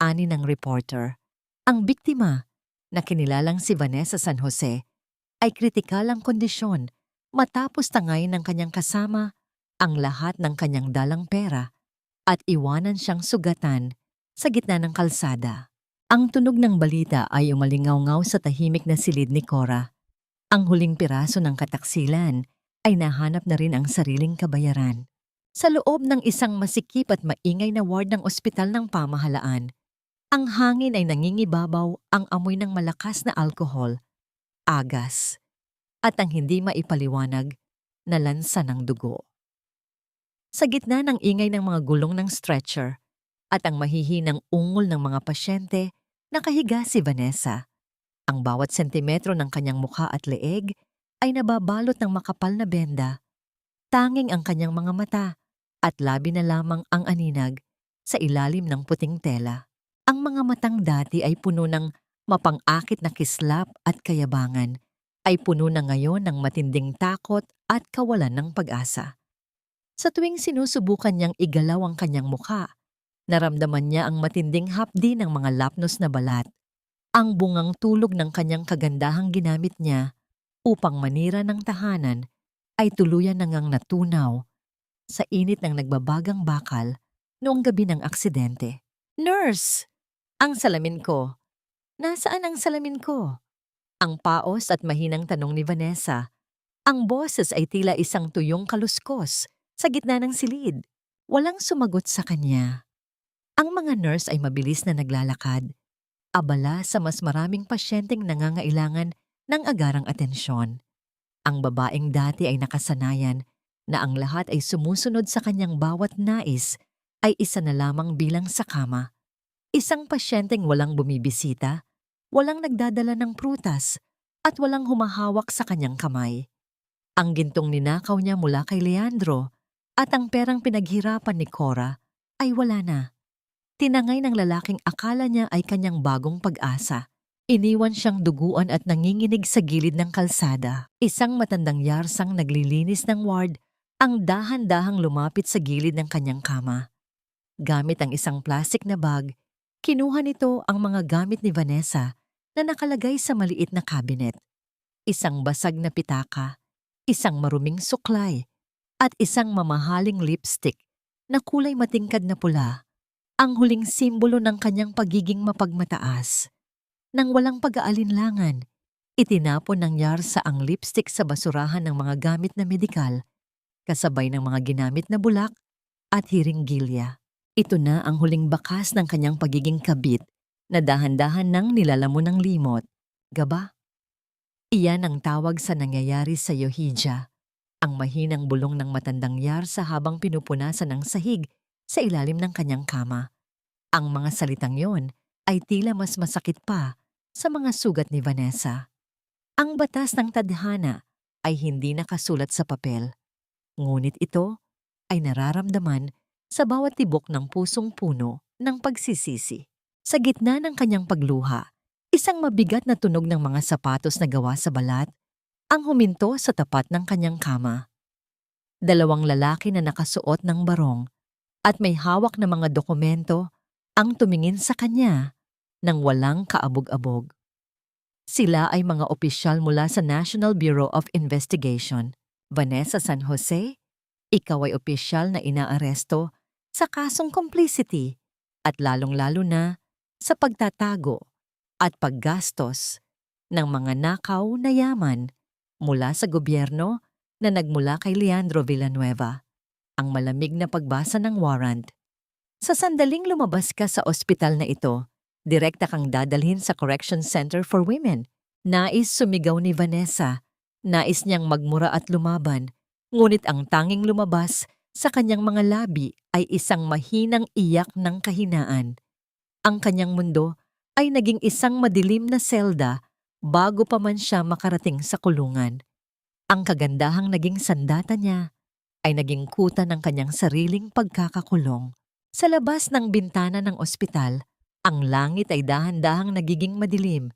Ani ng reporter. Ang biktima, na kinilalang si Vanessa San Jose, ay kritikal ang kondisyon matapos tangayin ng kanyang kasama ang lahat ng kanyang dalang pera at iwanan siyang sugatan sa gitna ng kalsada. Ang tunog ng balita ay umalingaw-ngaw sa tahimik na silid ni Cora. Ang huling piraso ng kataksilan ay nahanap na rin ang sariling kabayaran. Sa loob ng isang masikip at maingay na ward ng ospital ng pamahalaan, ang hangin ay nangingibabaw ang amoy ng malakas na alkohol, agas, at ang hindi maipaliwanag na lansa ng dugo. Sa gitna ng ingay ng mga gulong ng stretcher at ang mahihinang ungol ng mga pasyente, nakahiga si Vanessa. Ang bawat sentimetro ng kanyang mukha at leeg ay nababalot ng makapal na benda. Tanging ang kanyang mga mata at labi na lamang ang aninag sa ilalim ng puting tela. Ang mga matang dati ay puno ng mapang-akit na kislap at kayabangan, ay puno na ngayon ng matinding takot at kawalan ng pag-asa. Sa tuwing sinusubukan niyang igalaw ang kanyang mukha, naramdaman niya ang matinding hapdi ng mga lapnos na balat. Ang bungang tulog ng kanyang kagandahang ginamit niya upang manira ng tahanan ay tuluyan na ngang natunaw sa init ng nagbabagang bakal noong gabi ng aksidente. "Nurse! Ang salamin ko. Nasaan ang salamin ko?" Ang paos at mahinang tanong ni Vanessa. Ang boses ay tila isang tuyong kaluskos sa gitna ng silid. Walang sumagot sa kanya. Ang mga nurse ay mabilis na naglalakad, abala sa mas maraming pasyenteng nangangailangan ng agarang atensyon. Ang babaeng dati ay nakasanayan na ang lahat ay sumusunod sa kanyang bawat nais ay isa na lamang bilang sa kama. Isang pasyenteng walang bumibisita, walang nagdadala ng prutas, at walang humahawak sa kanyang kamay. Ang gintong ninakaw niya mula kay Leandro at ang perang pinaghirapan ni Cora ay wala na. Tinangay ng lalaking akala niya ay kanyang bagong pag-asa. Iniwan siyang duguan at nanginginig sa gilid ng kalsada. Isang matandang yarsang naglilinis ng ward ang dahan-dahang lumapit sa gilid ng kanyang kama. Gamit ang isang plastic na bag, kinuha nito ang mga gamit ni Vanessa na nakalagay sa maliit na cabinet. Isang basag na pitaka, isang maruming suklay, at isang mamahaling lipstick na kulay matingkad na pula. ang huling simbolo ng kanyang pagiging mapagmataas. Nang walang pag-aalinlangan, itinapon ng Yarsa ang lipstick sa basurahan ng mga gamit na medikal, kasabay ng mga ginamit na bulak at hiringgilya. Ito na ang huling bakas ng kanyang pagiging kabit na dahan-dahan nang nilalamon ng limot. Gaba? Iyan ang tawag sa nangyayari sa Yohija, ang mahinang bulong ng matandang Yarsa habang pinupunasan ng sahig sa ilalim ng kanyang kama. Ang mga salitang yon ay tila mas masakit pa sa mga sugat ni Vanessa. Ang batas ng tadhana ay hindi nakasulat sa papel, ngunit ito ay nararamdaman sa bawat tibok ng pusong puno ng pagsisisi. Sa gitna ng kanyang pagluha, isang mabigat na tunog ng mga sapatos na gawa sa balat ang huminto sa tapat ng kanyang kama. Dalawang lalaki na nakasuot ng barong at may hawak na mga dokumento ang tumingin sa kanya nang walang kaabog-abog. Sila ay mga opisyal mula sa National Bureau of Investigation. Vanessa San Jose, ikaw ay opisyal na inaaresto sa kasong complicity at lalong-lalo na sa pagtatago at paggastos ng mga nakaw na yaman mula sa gobyerno na nagmula kay Leandro Villanueva. Ang malamig na pagbasa ng warrant. Sa sandaling lumabas ka sa ospital na ito, direkta kang dadalhin sa Correction Center for Women. Nais sumigaw ni Vanessa. Nais niyang magmura at lumaban. Ngunit ang tanging lumabas sa kanyang mga labi ay isang mahinang iyak ng kahinaan. Ang kanyang mundo ay naging isang madilim na selda bago pa man siya makarating sa kulungan. Ang kagandahang naging sandata niya ay naging kuta ng kanyang sariling pagkakakulong. Sa labas ng bintana ng ospital, ang langit ay dahan-dahang nagiging madilim,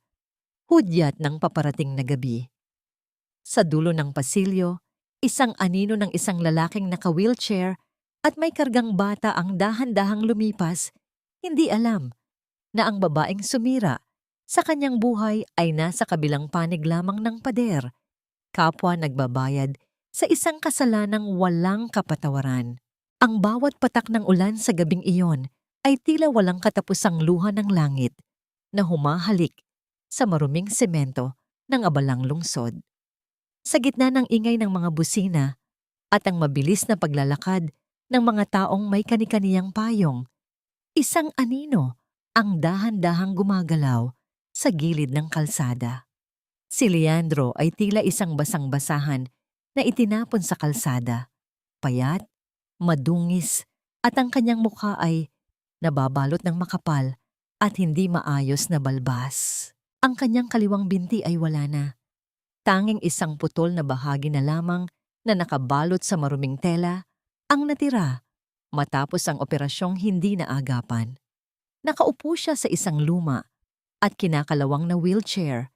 hudyat ng paparating na gabi. Sa dulo ng pasilyo, isang anino ng isang lalaking naka-wheelchair at may kargang bata ang dahan-dahang lumipas, hindi alam na ang babaeng sumira sa kanyang buhay ay nasa kabilang panig lamang ng pader, kapwa nagbabayad sa isang kasalanang walang kapatawaran. Ang bawat patak ng ulan sa gabing iyon ay tila walang katapusang luha ng langit na humahalik sa maruming semento ng abalang lungsod. Sa gitna ng ingay ng mga busina at ang mabilis na paglalakad ng mga taong may kani-kaniyang payong, isang anino ang dahan-dahang gumagalaw sa gilid ng kalsada. Si Leandro ay tila isang basang-basahan na itinapon sa kalsada. Payat, madungis, at ang kanyang mukha ay nababalot ng makapal at hindi maayos na balbas. Ang kanyang kaliwang binti ay wala na. Tanging isang putol na bahagi na lamang na nakabalot sa maruming tela ang natira matapos ang operasyong hindi naagapan. Nakaupo siya sa isang luma at kinakalawang na wheelchair.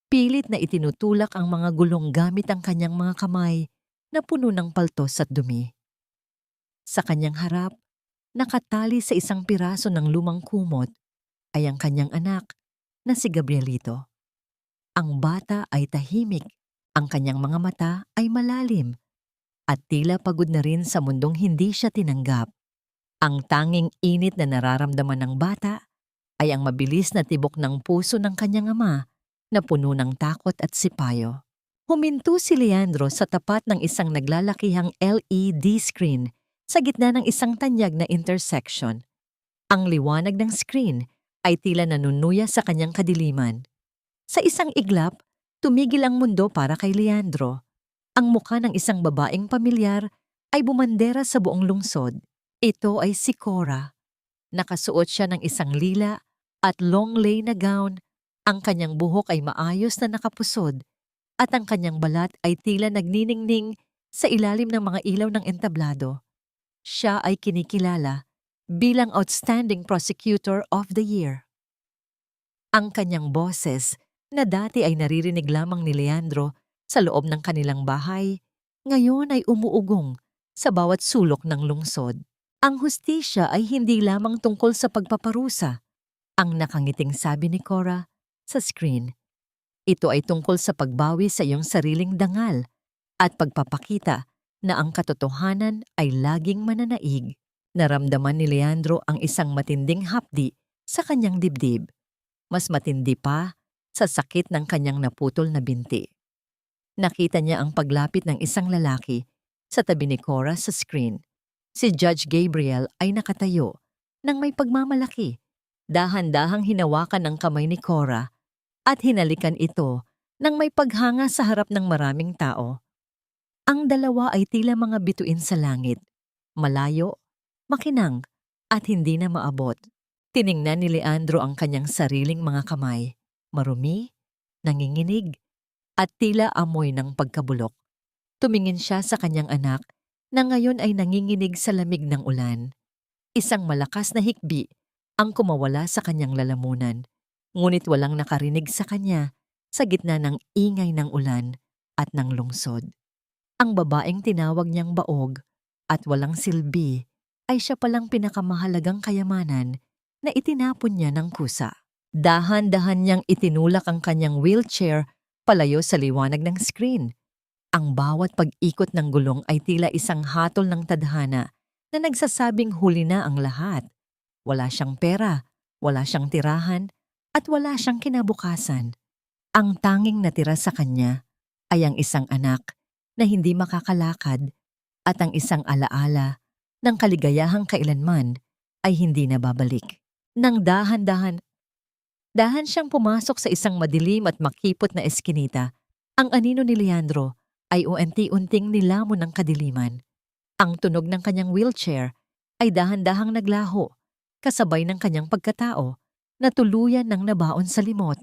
Pilit na itinutulak ang mga gulong gamit ang kanyang mga kamay na puno ng paltos at dumi. Sa kanyang harap, nakatali sa isang piraso ng lumang kumot ay ang kanyang anak na si Gabrielito. Ang bata ay tahimik, ang kanyang mga mata ay malalim, at tila pagod na rin sa mundong hindi siya tinanggap. Ang tanging init na nararamdaman ng bata ay ang mabilis na tibok ng puso ng kanyang ama na puno ng takot at sipayo. Huminto si Leandro sa tapat ng isang naglalakihang LED screen sa gitna ng isang tanyag na intersection. Ang liwanag ng screen ay tila nanunuya sa kanyang kadiliman. Sa isang iglap, tumigil ang mundo para kay Leandro. Ang mukha ng isang babaeng pamilyar ay bumandera sa buong lungsod. Ito ay si Cora. Nakasuot siya ng isang lila at long lay na gown. Ang kanyang buhok ay maayos na nakapusod at ang kanyang balat ay tila nagniningning sa ilalim ng mga ilaw ng entablado. Siya ay kinikilala bilang Outstanding Prosecutor of the Year. Ang kanyang boses na dati ay naririnig lamang ni Leandro sa loob ng kanilang bahay, ngayon ay umuugong sa bawat sulok ng lungsod. Ang hustisya ay hindi lamang tungkol sa pagpaparusa, ang nakangiting sabi ni Cora sa screen. Ito ay tungkol sa pagbawi sa iyong sariling dangal at pagpapakita na ang katotohanan ay laging mananaig. Naramdaman ni Leandro ang isang matinding hapdi sa kanyang dibdib. Mas matindi pa sa sakit ng kanyang naputol na binti. Nakita niya ang paglapit ng isang lalaki sa tabi ni Cora sa screen. Si Judge Gabriel ay nakatayo nang may pagmamalaki. Dahan-dahang hinawakan ang kamay ni Cora at hinalikan ito nang may paghanga sa harap ng maraming tao. Ang dalawa ay tila mga bituin sa langit, malayo, makinang, at hindi na maabot. Tiningnan ni Leandro ang kanyang sariling mga kamay, marumi, nanginginig, at tila amoy ng pagkabulok. Tumingin siya sa kanyang anak na ngayon ay nanginginig sa lamig ng ulan. Isang malakas na hikbi ang kumawala sa kanyang lalamunan, ngunit walang nakarinig sa kanya sa gitna ng ingay ng ulan at ng lungsod. Ang babaeng tinawag niyang baog at walang silbi ay siya palang pinakamahalagang kayamanan na itinapon niya ng kusa. Dahan-dahan niyang itinulak ang kanyang wheelchair palayo sa liwanag ng screen. Ang bawat pag-ikot ng gulong ay tila isang hatol ng tadhana na nagsasabing huli na ang lahat. Wala siyang pera, wala siyang tirahan, at wala siyang kinabukasan. Ang tanging natira sa kanya ay ang isang anak na hindi makakalakad at ang isang alaala ng kaligayahang kailanman ay hindi na babalik. Nang dahan siyang pumasok sa isang madilim at makipot na eskinita, ang anino ni Leandro ay unti-unting nilamon ng kadiliman. Ang tunog ng kanyang wheelchair ay dahan-dahang naglaho, kasabay ng kanyang pagkatao na tuluyan ng nabaon sa limot.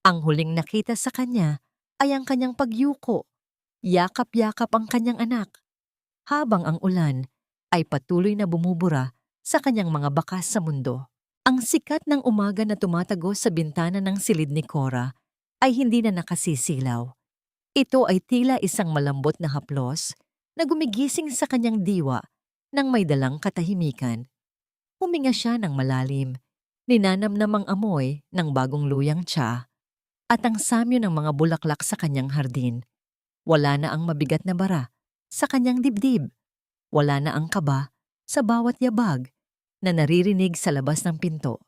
Ang huling nakita sa kanya ay ang kanyang pagyuko. Yakap-yakap ang kanyang anak, habang ang ulan ay patuloy na bumubura sa kanyang mga bakas sa mundo. Ang sikat ng umaga na tumatagos sa bintana ng silid ni Cora ay hindi na nakasisilaw. Ito ay tila isang malambot na haplos na gumigising sa kanyang diwa nang may dalang katahimikan. Huminga siya ng malalim, ninanamnamang amoy ng bagong luyang tsa at ang samyo ng mga bulaklak sa kanyang hardin. Wala na ang mabigat na bara sa kanyang dibdib. Wala na ang kaba sa bawat yabag na naririnig sa labas ng pinto.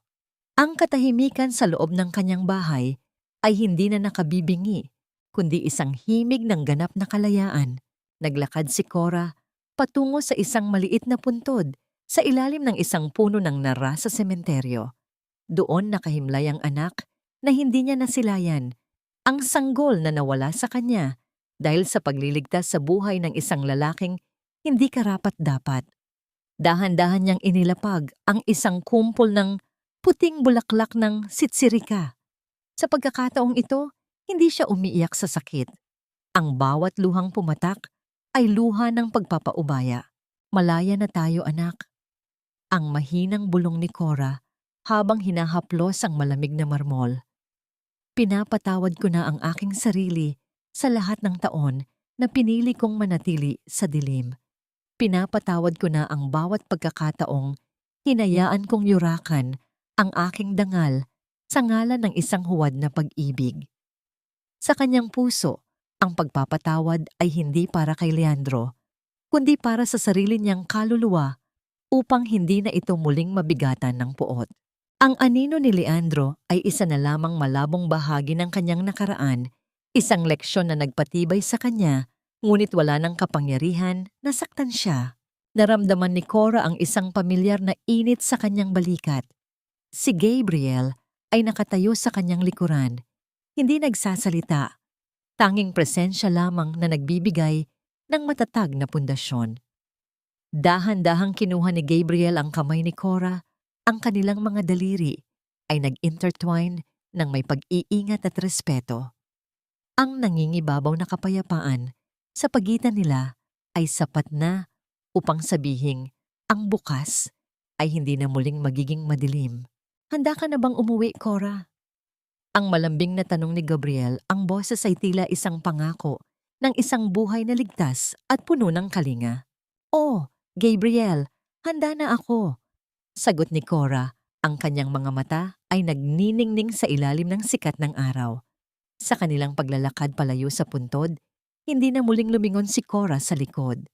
Ang katahimikan sa loob ng kanyang bahay ay hindi na nakabibingi, kundi isang himig ng ganap na kalayaan. Naglakad si Cora patungo sa isang maliit na puntod sa ilalim ng isang puno ng nara sa sementeryo. Doon nakahimlay ang anak na hindi niya nasilayan, ang sanggol na nawala sa kanya dahil sa pagliligtas sa buhay ng isang lalaking hindi karapat-dapat. Dahan-dahan niyang inilapag ang isang kumpol ng puting bulaklak ng sitsirika. Sa pagkakataong ito, hindi siya umiiyak sa sakit. Ang bawat luhang pumatak ay luha ng pagpapaubaya. Malaya na tayo, anak. Ang mahinang bulong ni Cora habang hinahaplos ang malamig na marmol. Pinapatawad ko na ang aking sarili sa lahat ng taon na pinili kong manatili sa dilim. Pinapatawad ko na ang bawat pagkakataong hinayaan kong yurakan ang aking dangal sa ngalan ng isang huwad na pag-ibig. Sa kanyang puso, ang pagpapatawad ay hindi para kay Leandro, kundi para sa sarili niyang kaluluwa upang hindi na ito muling mabigatan ng puot. Ang anino ni Leandro ay isa na lamang malabong bahagi ng kanyang nakaraan, isang leksyon na nagpatibay sa kanya, ngunit wala ng kapangyarihan na saktan siya. Naramdaman ni Cora ang isang pamilyar na init sa kanyang balikat. Si Gabriel ay nakatayo sa kanyang likuran, hindi nagsasalita, tanging presensya lamang na nagbibigay ng matatag na pundasyon. Dahan-dahang kinuha ni Gabriel ang kamay ni Cora, ang kanilang mga daliri ay nag-intertwine ng may pag-iingat at respeto. Ang nangingibabaw na kapayapaan sa pagitan nila ay sapat na upang sabihing ang bukas ay hindi na muling magiging madilim. Handa ka na bang umuwi, Cora? Ang malambing na tanong ni Gabriel, ang boses ay tila isang pangako ng isang buhay na ligtas at puno ng kalinga. Oh, Gabriel, handa na ako. Sagot ni Cora, ang kanyang mga mata ay nagniningning sa ilalim ng sikat ng araw. Sa kanilang paglalakad palayo sa puntod, hindi na muling lumingon si Cora sa likod.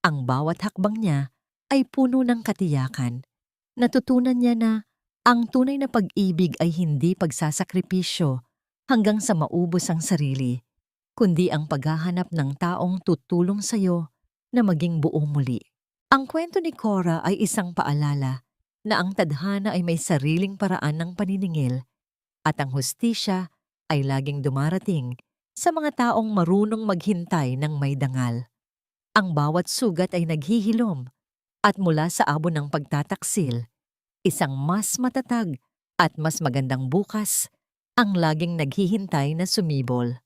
Ang bawat hakbang niya ay puno ng katiyakan. Natutunan niya na ang tunay na pag-ibig ay hindi pagsasakripisyo hanggang sa maubos ang sarili, kundi ang paghahanap ng taong tutulong sa'yo na maging buo muli. Ang kwento ni Cora ay isang paalala na ang tadhana ay may sariling paraan ng paniningil at ang hustisya ay laging dumarating sa mga taong marunong maghintay ng may dangal. Ang bawat sugat ay naghihilom at mula sa abo ng pagtataksil, isang mas matatag at mas magandang bukas ang laging naghihintay na sumibol.